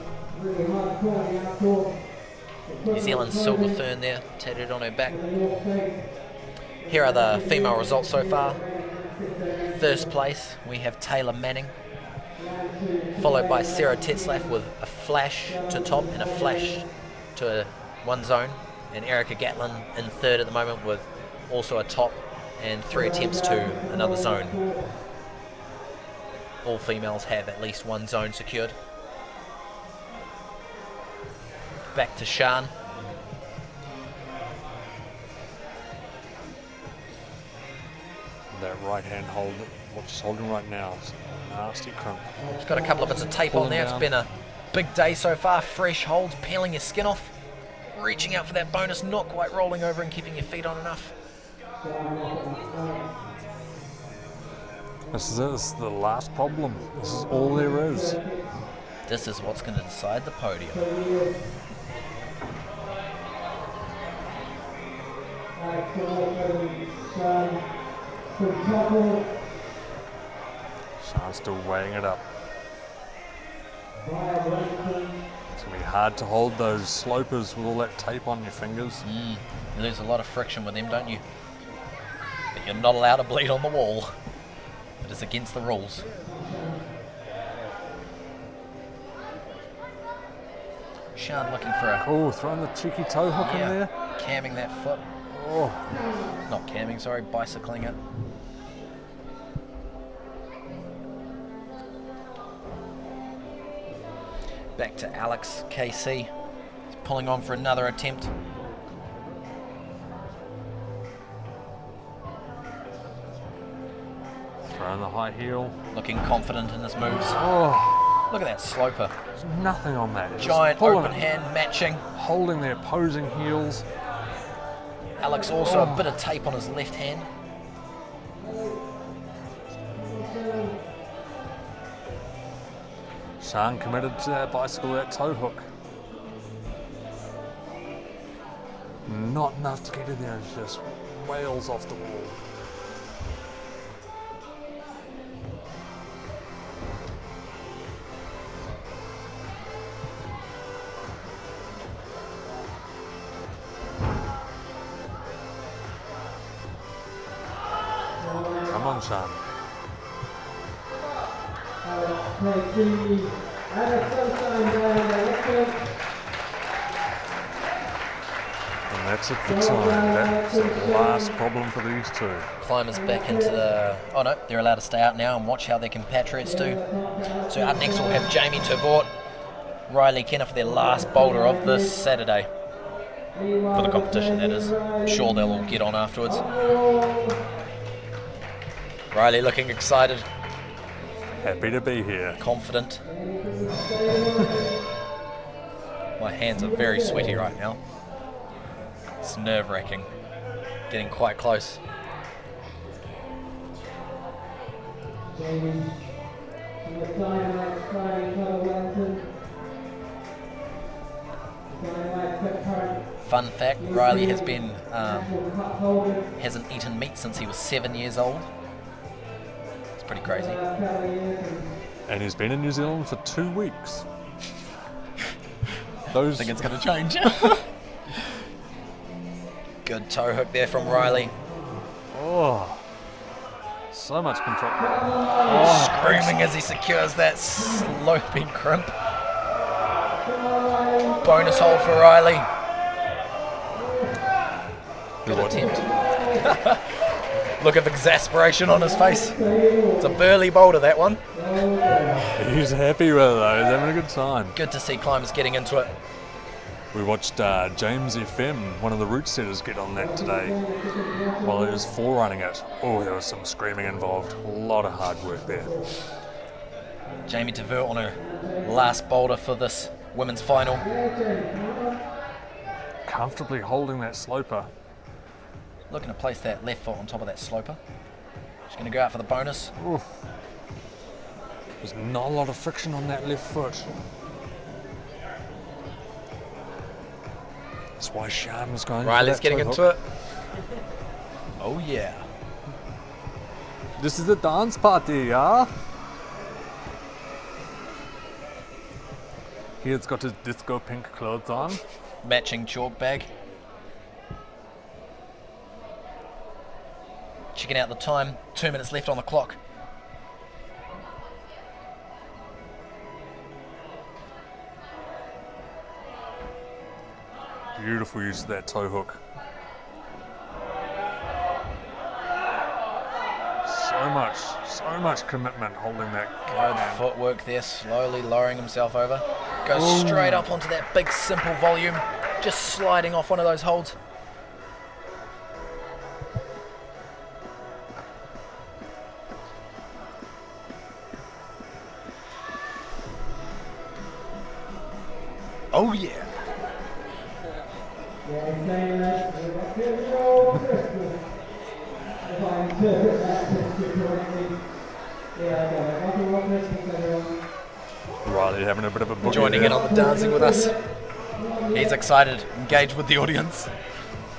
New Zealand's Silver Fern there, tatted on her back. Here are the female results so far. First place, we have Taylor Manning, followed by Sarah Tetzlaff with a flash to top and a flash to 1 zone, and Erica Gatlin in 3rd at the moment with also a top and 3 attempts to another zone. All females have at least 1 zone secured. Back to Sean. That right-hand hold, what she's holding right now, is a nasty crimp. She's got a couple of bits of tape Pulling on there. down. It's been a big day so far. Fresh holds, peeling your skin off. Reaching out for that bonus, not quite rolling over and keeping your feet on enough. This is the last problem. This is all there is. This is what's going to decide the podium. Sean's still weighing it up. It's going to be hard to hold those slopers with all that tape on your fingers. You lose a lot of friction with them, don't you? But you're not allowed to bleed on the wall. It is against the rules. Sean looking for a... Oh, throwing the cheeky toe hook in there. camming that foot. Oh, Not camming, sorry, bicycling it. Back to Alex KC. He's pulling on for another attempt. throwing the high heel. Looking confident in his moves. Oh, Look at that sloper. there's nothing on that. It's Giant just pulling open it, hand matching. holding the opposing heels. Alex also a bit of tape on his left hand. Sean committed to that bicycle, that toe hook. Not enough to get in there, it's just wails off the wall. Sean. And that's it for time. That's the last problem for these two. Climbers back into the... Oh no, they're allowed to stay out now and watch how their compatriots do. So up next we'll have Jamie Tervort, Riley Kenner for their last boulder of this Saturday. For the competition, that is. I'm sure they'll all get on afterwards. Riley looking excited. Happy to be here. Confident. My hands are very sweaty right now. It's nerve-wracking. Getting quite close. Fun fact, Riley has been hasn't eaten meat since he was 7 years old. It's pretty crazy. And he's been in New Zealand for 2 weeks. I think it's going to change. Good toe hook there from Riley. Oh, so much control. Screaming as he secures that sloping crimp. Bonus hold for Riley. Good attempt. Look of exasperation on his face. It's a burly boulder, that one. He's happy with it though, he's having a good time. Good to see climbers getting into it. We watched James FM, one of the route setters, get on that today while he was forerunning it. Oh, there was some screaming involved. A lot of hard work there. Jamie Tervort on her last boulder for this women's final. Comfortably holding that sloper. Looking to place that left foot on top of that sloper. She's going to go out for the bonus. Oof. There's not a lot of friction on that left foot. That's why Shan was going. Riley's getting into it. Oh yeah. This is a dance party, yeah? He's got his disco pink clothes on. Matching chalk bag. Checking out the time. 2 minutes left on the clock. Beautiful use of that toe hook. So much commitment holding that. Good footwork there, slowly lowering himself over. Goes straight up onto that big simple volume, just sliding off one of those holds. Oh yeah. Riley having a bit of a boogie Joining there. in on the dancing with us. He's excited, engaged with the audience.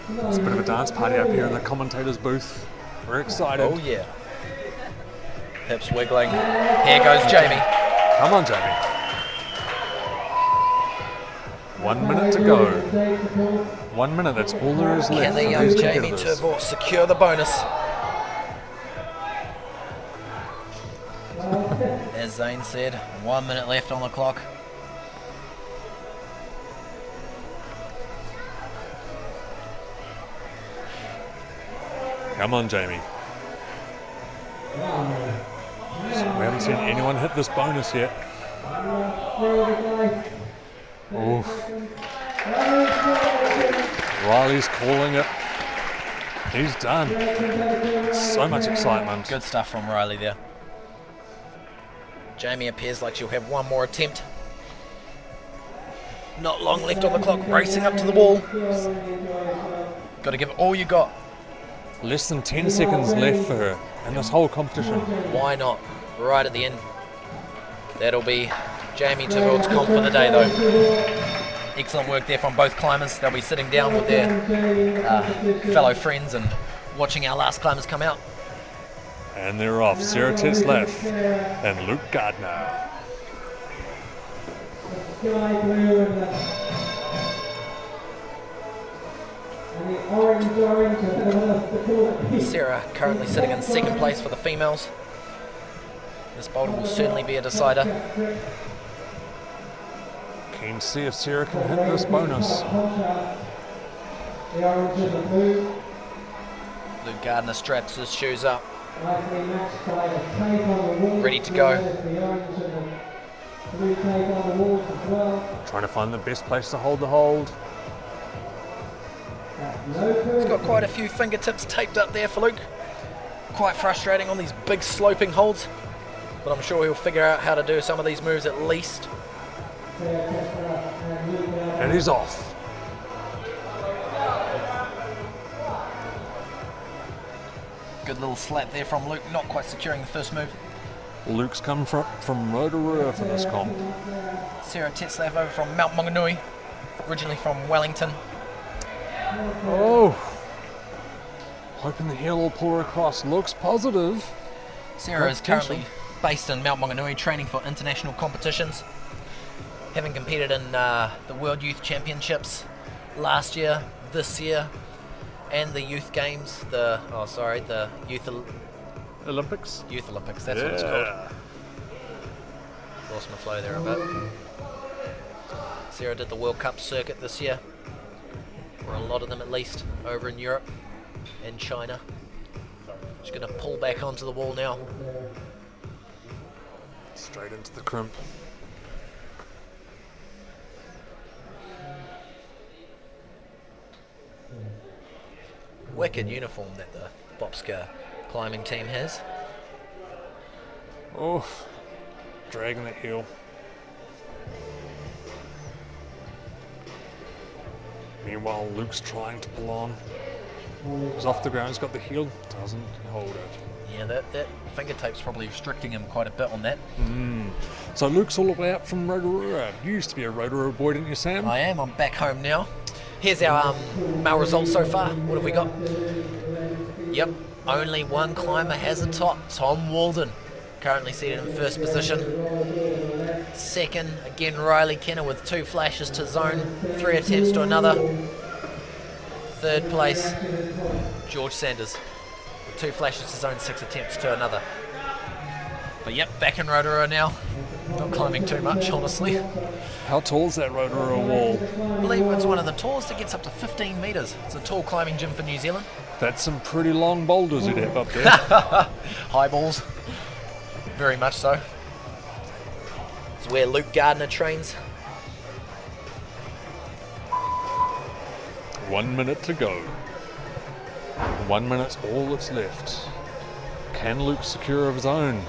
It's a bit of a dance party up here in the commentator's booth. We're excited. Oh yeah. Hips wiggling. Here goes Jamie. Come on, Jamie. 1 minute to go. 1 minute, that's all there is left. Can the for young these Jamie competitors. Tervort secure the bonus? As Zane said, 1 minute left on the clock. Come on, Jamie. We haven't seen anyone hit this bonus yet. Oof. Riley's calling it. He's done. So much excitement. Good stuff from Riley there. Jamie appears like she'll have one more attempt. Not long left on the clock, racing up to the wall. Got to give it all you got. Less than 10 seconds left for her in this whole competition. Why not? Right at the end. That'll be Jamie Tervort's comp for the day though. Excellent work there from both climbers. They'll be sitting down with their fellow friends and watching our last climbers come out. And they're off. Sarah Tetzlaff and Luke Gardner. And the orange, the Sarah currently sitting in second place for the females. This boulder will certainly be a decider. Keen to see if Sarah can hit this bonus. The orange and the blue. Luke Gardner straps his shoes up, Nicely matched by the tape on the wall. ready to go. The orange and the blue tape on the walls as well. Trying to find the best place to hold the hold. He's got quite a few fingertips taped up there for Luke. Quite frustrating on these big sloping holds, but I'm sure he'll figure out how to do some of these moves at least. And he's off. Good little slap there from Luke, not quite securing the first move. Luke's come from Rotorua for this comp. Sarah Tetzlaff over from Mount Maunganui, originally from Wellington. Oh, hoping the heel will pull her across. Looks positive. Sarah is currently based in Mount Maunganui, training for international competitions. Having competed in the World Youth Championships last year, this year, and the Youth Games, the Youth Olympics? Youth Olympics, that's what it's called. Lost my flow there a bit. Sarah did the World Cup circuit this year, or a lot of them at least, over in Europe and China. She's going to pull back onto the wall now. Straight into the crimp. Wicked uniform that the Bobska climbing team has. Oh, dragging that heel. Meanwhile, Luke's trying to pull on. He's off the ground, he's got the heel, doesn't hold it. Yeah, that finger tape's probably restricting him quite a bit on that. So Luke's all the way out from Rotorua. You used to be a Rotorua boy, didn't you, Sam? I am, I'm back home now. Here's our male results so far. What have we got? Yep, only one climber has a top. Tom Walden, currently seated in first position. Second, again Riley Kenner with 2 flashes to zone, 3 attempts to another. Third place, George Sanders with 2 flashes to zone, 6 attempts to another. But yep, back in Rotorua now. Not climbing too much, honestly. How tall is that Rotorua wall? I believe it's one of the tallest. It gets up to 15 metres. It's a tall climbing gym for New Zealand. That's some pretty long boulders you'd have up there. High balls. Very much so. It's where Luke Gardner trains. 1 minute to go. 1 minute's all that's left. Can Luke secure of his own?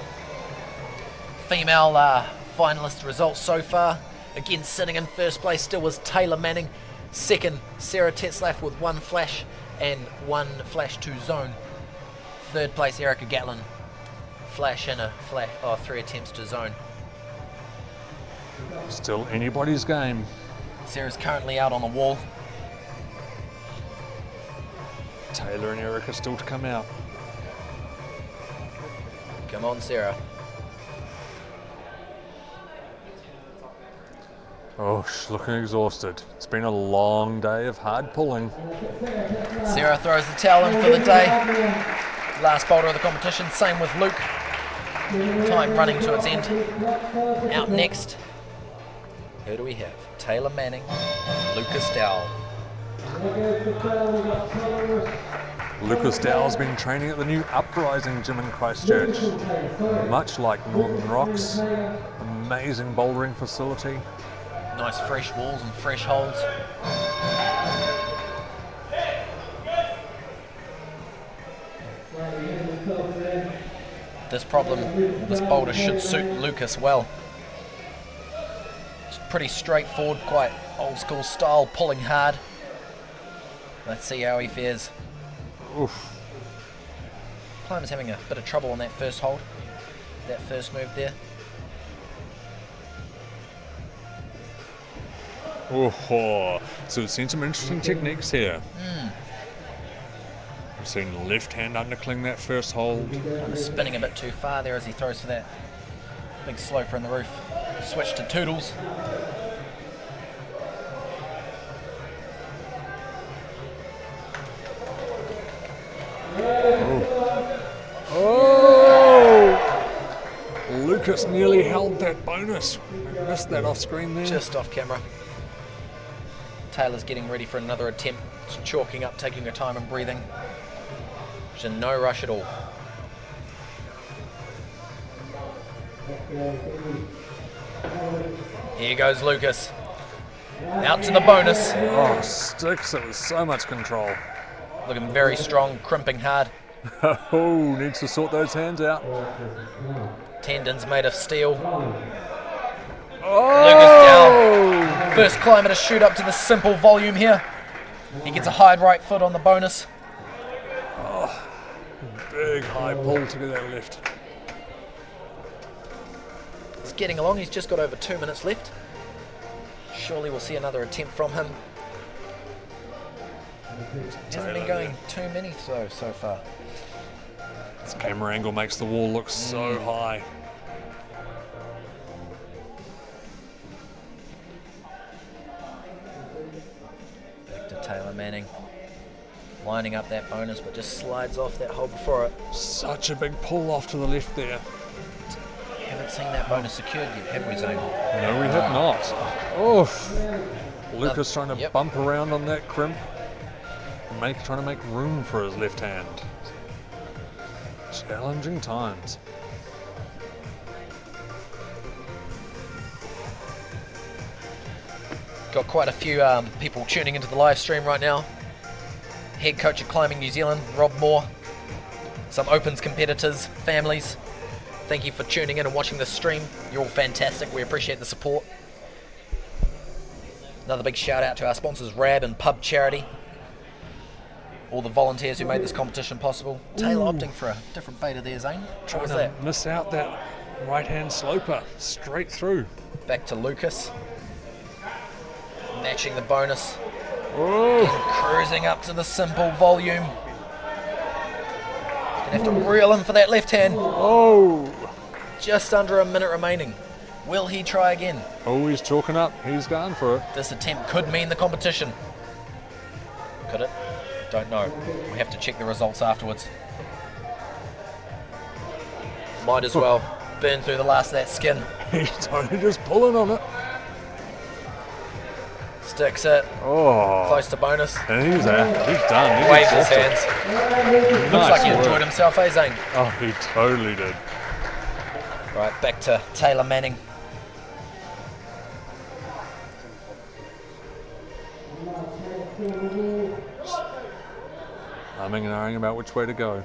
Female finalist results so far. Again, sitting in first place still was Taylor Manning. Second, Sarah Tetzlaff with 1 flash and 1 flash to zone. Third place, Erica Gatlin. Flash and a flash, 3 attempts to zone. Still anybody's game. Sarah's currently out on the wall. Taylor and Erica still to come out. Come on, Sarah. Oh, she's looking exhausted. It's been a long day of hard pulling. Sarah throws the towel in for the day. Last boulder of the competition, same with Luke. Time running to its end. Out next, who do we have? Taylor Manning, Lucas Dowell. Lucas Dowell's been training at the new Uprising gym in Christchurch. Much like Northern Rocks, amazing bouldering facility. Nice fresh walls and fresh holds. This boulder should suit Lucas well. It's pretty straightforward, quite old school style, pulling hard. Let's see how he fares. Oof. Climber's having a bit of trouble on that first hold, that first move there. Oh, so we've seen some interesting techniques here. We've seen left hand undercling that first hold. Spinning a bit too far there as he throws for that big sloper in the roof. Switch to toodles. Lucas nearly held that bonus. Missed that off screen there. Just off camera. Taylor's getting ready for another attempt. Just chalking up, taking her time and breathing. There's no rush at all. Here goes Lucas. Out to the bonus. Oh, sticks. It was so much control. Looking very strong, crimping hard. Oh, needs to sort those hands out. Tendons made of steel. Oh! Lucas down. First climber to shoot up to the simple volume here. He gets a high right foot on the bonus. Big high pull to get that left. He's getting along. He's just got over 2 minutes left. Surely we'll see another attempt from him. Hasn't been going too many so far. This camera angle makes the wall look so high. Back to Taylor Manning. Lining up that bonus, but just slides off that hole before it. Such a big pull off to the left there. Haven't seen that bonus secured yet, have we, Zane? No, we have not. Oh, Lucas trying to bump around on that crimp. Trying to make room for his left hand. Challenging times. Got quite a few people tuning into the live stream right now. Head coach of Climbing New Zealand, Rob Moore. Some Opens competitors, families. Thank you for tuning in and watching this stream. You're all fantastic. We appreciate the support. Another big shout out to our sponsors, RAB and Pub Charity. All the volunteers who made this competition possible. Taylor opting for a different beta there, Zane. What was that? Miss out that right hand sloper straight through. Back to Lucas. Matching the bonus. Oh, And cruising up to the simple volume. Gonna have to reel in for that left hand. oh, Just under a minute remaining. Will he try again? oh, he's chalking up. He's going for it. This attempt could mean the competition. Could it? Don't know. We have to check the results afterwards. Might as well burn through the last of that skin. He's totally just pulling on it. Sticks it. Oh, Close to bonus. and he's out. He's done. He's Waves his exhausted. hands. Looks Nice like he work. enjoyed himself, eh, Zane? Oh, he totally did. Right, back to Taylor Manning. Humming and ahhing about which way to go.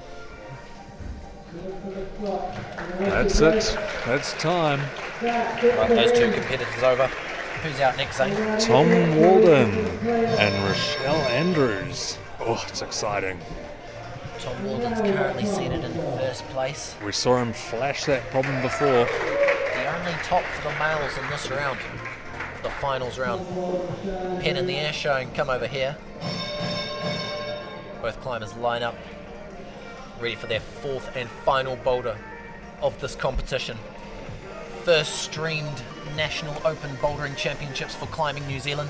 That's it. That's time. Right, those two competitors over. Who's out next, Zane? Tom Walden and Rochelle Andrews. Oh, it's exciting. Tom Walden's currently seated in first place. We saw him flash that problem before. The only top for the males in this round, the finals round. Pen in the air showing, come over here. Both climbers line up, ready for their fourth and final boulder of this competition. First streamed National Open Bouldering Championships for Climbing New Zealand.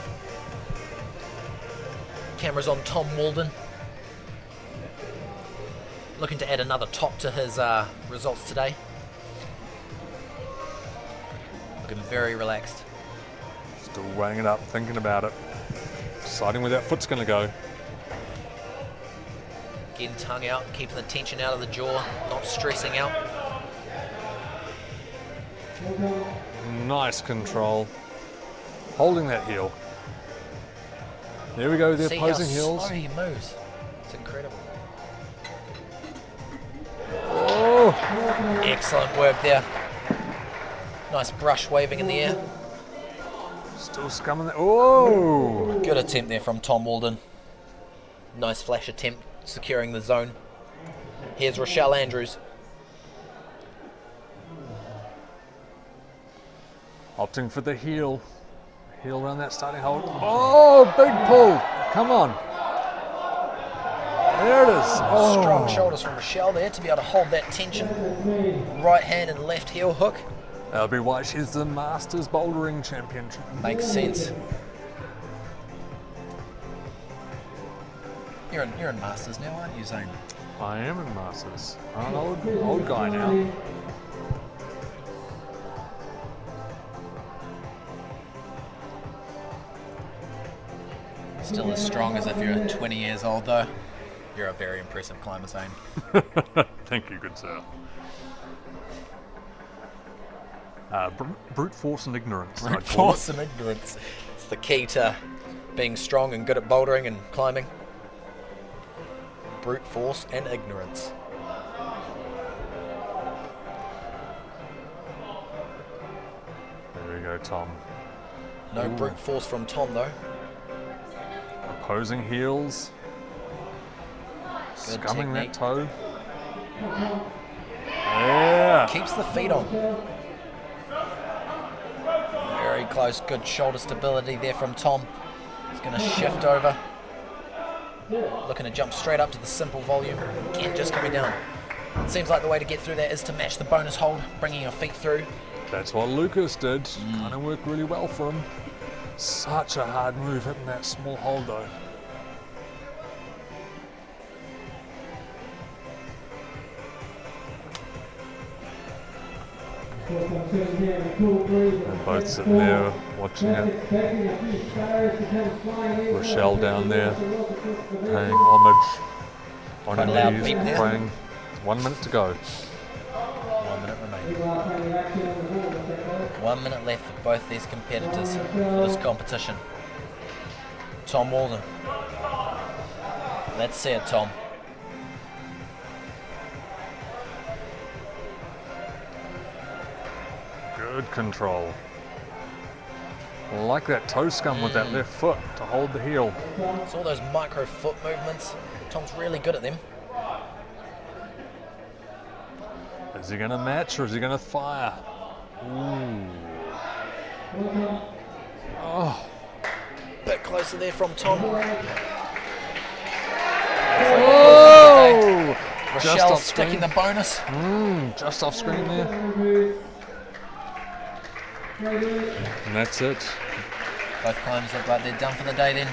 Cameras on Tom Walden. Looking to add another top to his results today. Looking very relaxed. Still weighing it up, thinking about it. Deciding where that foot's going to go. Getting tongue out, keeping the tension out of the jaw, not stressing out. Nice control. Holding that heel. There we go, the See opposing how heels. slow he moves. It's incredible. Oh, Excellent work there. Nice brush waving in the air. still scumming that. Oh, Good attempt there from Tom Walden. Nice flash attempt, securing the zone. Here's Rochelle Andrews. opting for the heel. Heel around that starting hold. Oh, big pull. Come on. There it is. Oh. Strong shoulders from Rochelle there to be able to hold that tension. Right hand and left heel hook. That'll be why she's the Masters Bouldering Champion. Makes sense. You're in Masters now, aren't you, Zane? I am in Masters. I'm an old guy now. Still as strong as if you're 20 years old, though. You're a very impressive climber, Zane. Thank you, good sir. Brute force and ignorance. Brute force and ignorance. It's the key to being strong and good at bouldering and climbing. Brute force and ignorance. There we go, Tom. No brute force from Tom, though. Opposing heels. Good Scumming technique. that toe. Yeah. Keeps the feet on. Very close. Good shoulder stability there from Tom. He's going to shift over. Looking to jump straight up to the simple volume. Again, just coming down. Seems like the way to get through that is to match the bonus hold, bringing your feet through. That's what Lucas did. Kind of worked really well for him. Such a hard move hitting that small hold though. And both sitting there watching it. Rochelle down there paying homage on Quite a loud her knees, beep there. praying. 1 minute to go. 1 minute remaining. 1 minute left for both these competitors for this competition. Tom Walden. Let's see it, Tom. Good control. Like that toe scum with that left foot to hold the heel. It's all those micro foot movements. Tom's really good at them. Is he going to match or is he going to fire? Ooh. Oh. Bit closer there from Tom. Oh! Just Rochelle's off sticking screen. the bonus. Just off screen there. And that's it. Both climbers look like they're done for the day then.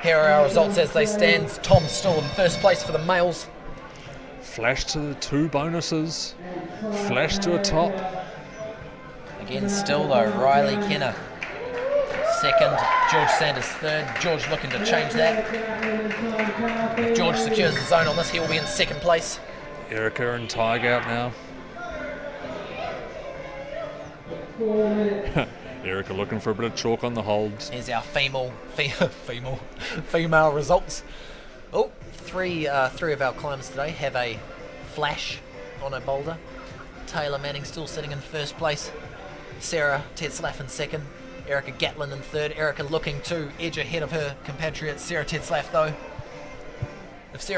Here are our results as they stand. Tom's still in first place for the males. Flash to the 2 bonuses. Flash to a top. Again, still though, Riley Kenner second, George Sanders third. George looking to change that. If George secures the zone on this, he will be in second place. Erica and Tig out now. Erica looking for a bit of chalk on the holds. Here's our female results. Oh, three of our climbers today have a flash on a boulder. Taylor Manning still sitting in first place. Sarah Tetzlaff in second. Erica Gatlin in third. Erica looking to edge ahead of her compatriot Sarah Tetzlaff though. If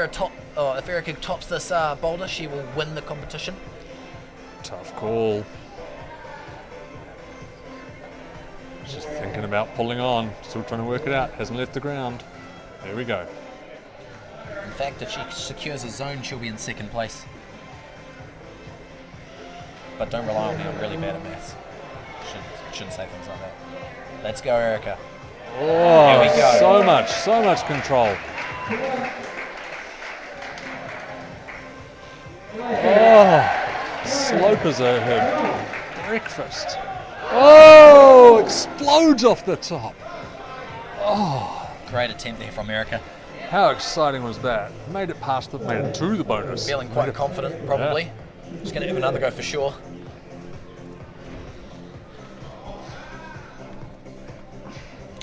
Erica tops this boulder, she will win the competition. Tough call. Just thinking about pulling on. Still trying to work it out. Hasn't left the ground. There we go. In fact, if she secures a zone, she'll be in second place. But don't rely on me, I'm really bad at maths. Shouldn't say things like that. Let's go, Erica. Oh, Here we go. So much control. Oh, slope as her breakfast. Oh, explodes off the top. Oh, Great attempt there from Erica. how exciting was that? Made it to the bonus. Feeling quite confident, probably. Just going to have another go for sure.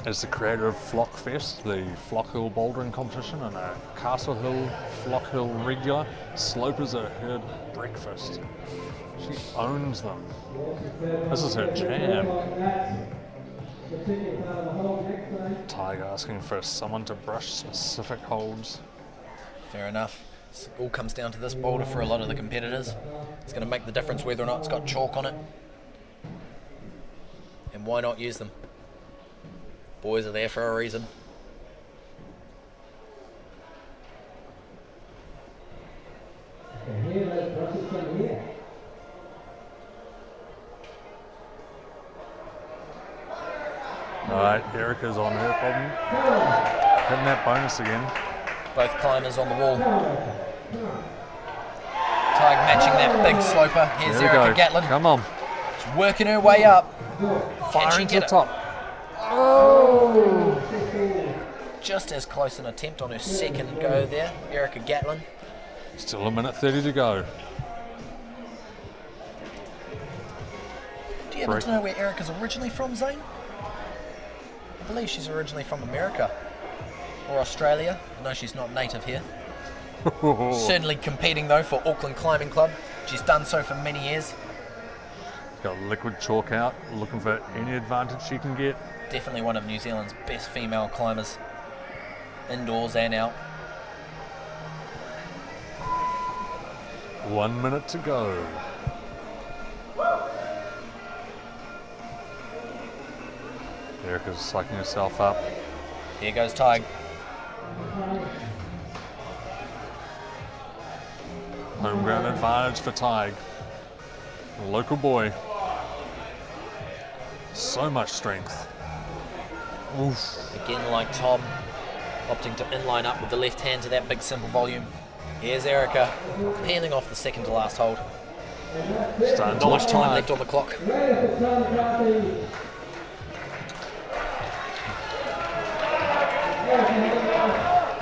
As the creator of Flock Fest, the Flock Hill bouldering competition, and a Castle Hill, Flock Hill regular, slopers are her breakfast. She owns them. This is her jam. Tiger asking for someone to brush specific holds. Fair enough. It all comes down to this boulder for a lot of the competitors. It's going to make the difference whether or not it's got chalk on it. And why not use them? Boys are there for a reason. Alright, Erica's on her problem. Hitting that bonus again. Both climbers on the wall. Tig matching that big sloper. Here's There we Erica go. Gatlin. Come on. She's working her way up. Can she Firing to get the it? top. Oh! just as close an attempt on her second go there, Erica Gatlin. Still a minute 30 to go. Do you happen to know where Erica's originally from, Zane? I believe she's originally from America or Australia. No, she's not native here. Certainly competing though for Auckland Climbing Club. She's done so for many years. Got liquid chalk out, looking for any advantage she can get. Definitely one of New Zealand's best female climbers, indoors and out. 1 minute to go. Erica's psyching herself up. Here goes Tig. Home ground advantage for Tig. Local boy. So much strength. Oof. Again, like Tom, opting to inline up with the left hand to that big simple volume. Here's Erica, peeling off the second to last hold. Starting to Not much look time tired. left on the clock.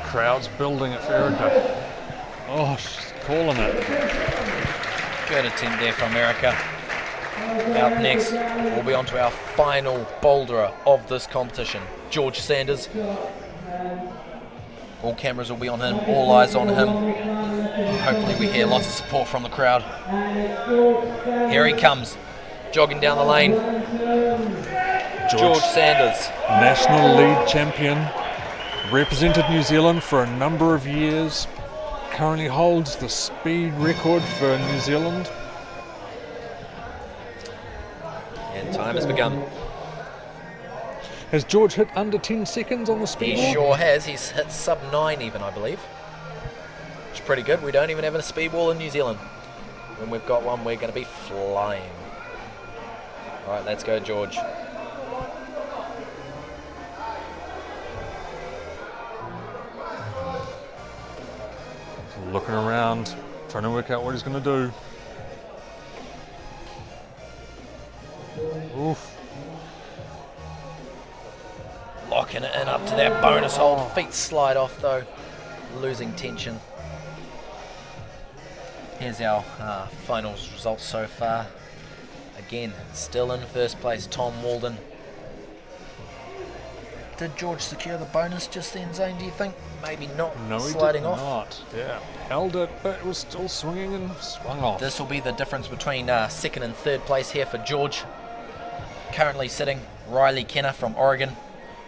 Crowd's building it for Erica. Oh, she's calling it. Good attempt there from Erica. Up next, we'll be on to our final boulderer of this competition, George Sanders. All cameras will be on him, all eyes on him. Hopefully we hear lots of support from the crowd. Here he comes, jogging down the lane. George Sanders. National lead champion. Represented New Zealand for a number of years. Currently holds the speed record for New Zealand. And time has begun. Has George hit under 10 seconds on the speed? He sure has. He's hit sub 9 even, I believe. Which is pretty good. We don't even have a speed wall in New Zealand. When we've got one, we're going to be flying. All right, let's go, George. Looking around, trying to work out what he's going to do. Oof. Locking it in up to that bonus hold. Feet slide off though, losing tension. Here's our finals results so far. Again, still in first place, Tom Walden. Did George secure the bonus just then, Zane, do you think? Maybe not. No, he sliding did off. not. Yeah, held it, but it was still swinging and swung off. This will be the difference between second and third place here for George. Currently sitting Riley Kenner from Oregon.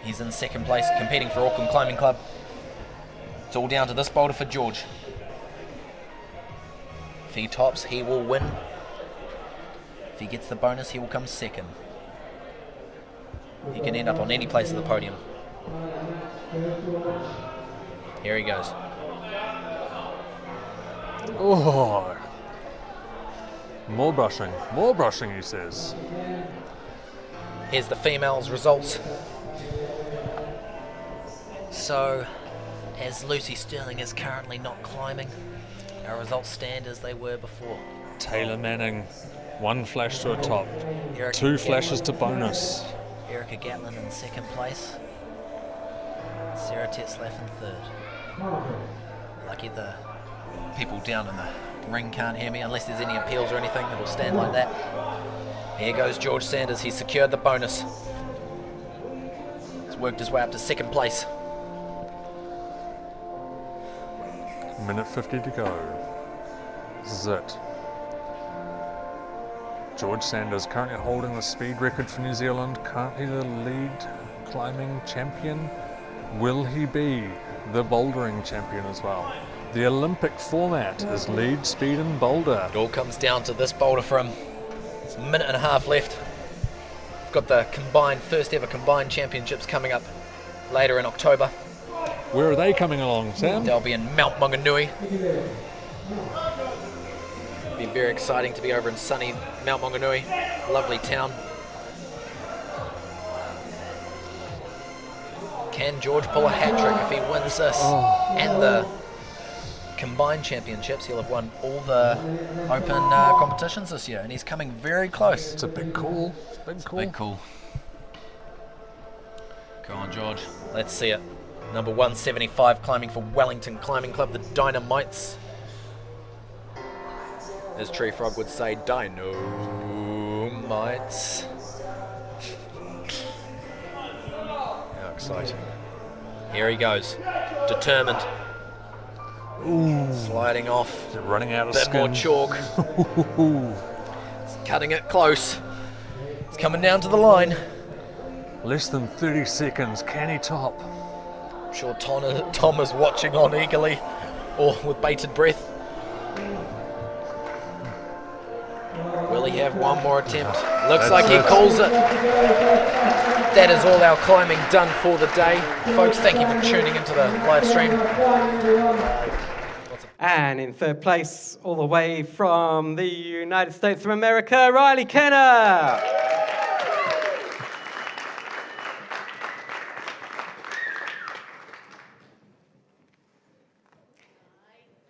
He's in second place, competing for Auckland Climbing Club. It's all down to this boulder for George. If he tops, he will win. If he gets the bonus, he will come second. He can end up on any place of the podium. Here he goes. Oh, more brushing, he says. Here's the females' results. So, as Lucy Sterling is currently not climbing, our results stand as they were before. Taylor Manning, 1 flash to a top, Erica 2 flashes to bonus. Erica Gatlin in second place. Sarah Tetzlaff in third. Lucky the people down in the ring can't hear me unless there's any appeals or anything. It'll stand like that. Here goes George Sanders. He secured the bonus. He's worked his way up to second place. Minute 50 to go. This is it. George Sanders currently holding the speed record for New Zealand, currently the lead climbing champion. Will he be the bouldering champion as well? The Olympic format is lead, speed and boulder. It all comes down to this boulder for him. It's a minute and a half left. We've got the first ever combined championships coming up later in October. Where are they coming along, Sam? They'll be in Mount Maunganui. Be very exciting to be over in sunny Mount Maunganui. Lovely town. Can George pull a hat trick if he wins this and the combined championships? He'll have won all the open competitions this year, and he's coming very close. It's a big call. Big call. Go on, George. Let's see it. Number 175 climbing for Wellington Climbing Club, the Dynamites. As Tree Frog would say, Dynamites. How exciting. Here he goes, determined. Ooh. Sliding off. Is it running out of Bit skin? more chalk. It's cutting it close. It's coming down to the line. Less than 30 seconds. Can he top? I'm sure Tom is watching on eagerly or with bated breath. Will he have one more attempt? Looks like he calls it. That is all our climbing done for the day. Folks, thank you for tuning into the live stream. And in third place, all the way from the United States of America, Riley Kenner.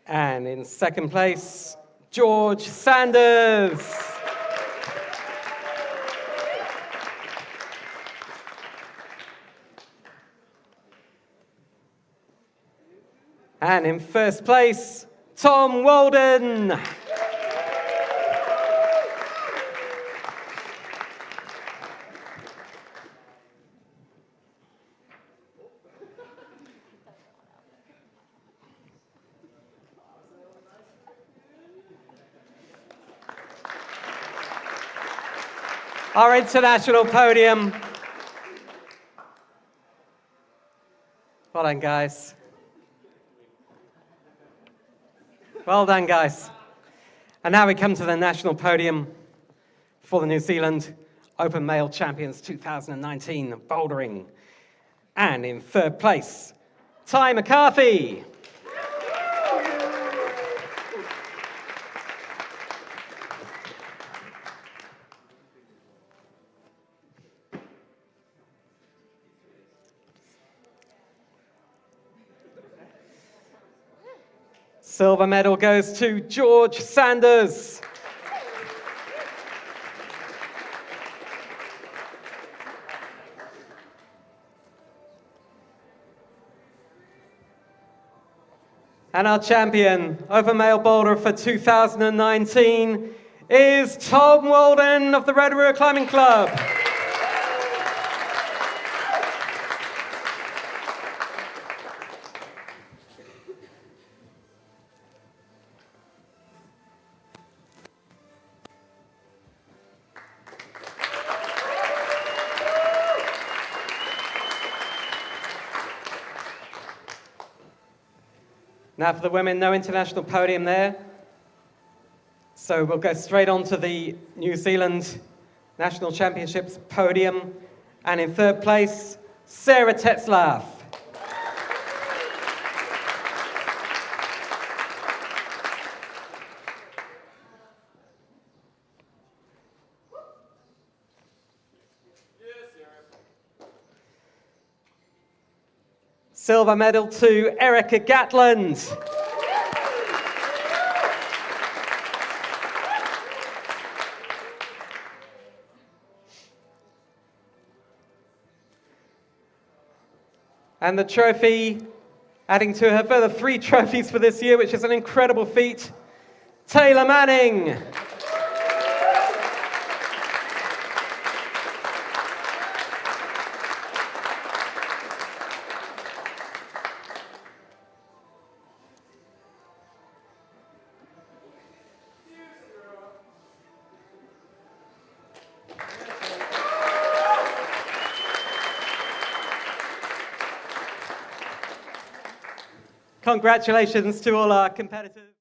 And in second place, George Sanders. And in first place, Tom Walden. Our international podium. Well done, guys. Well done, guys. And now we come to the national podium for the New Zealand Open Male Champions 2019 Bouldering. And in third place, Ty McCarthy. Silver medal goes to George Sanders. And our champion, Open Male Boulder for 2019, is Tom Walden of the Rotorua Climbing Club. Now for the women, no international podium there. So we'll go straight on to the New Zealand National Championships podium. And in third place, Sarah Tetzlaff. Silver medal to Erica Gatland. And the trophy, adding to her further 3 trophies for this year, which is an incredible feat, Taylor Manning. Congratulations to all our competitors.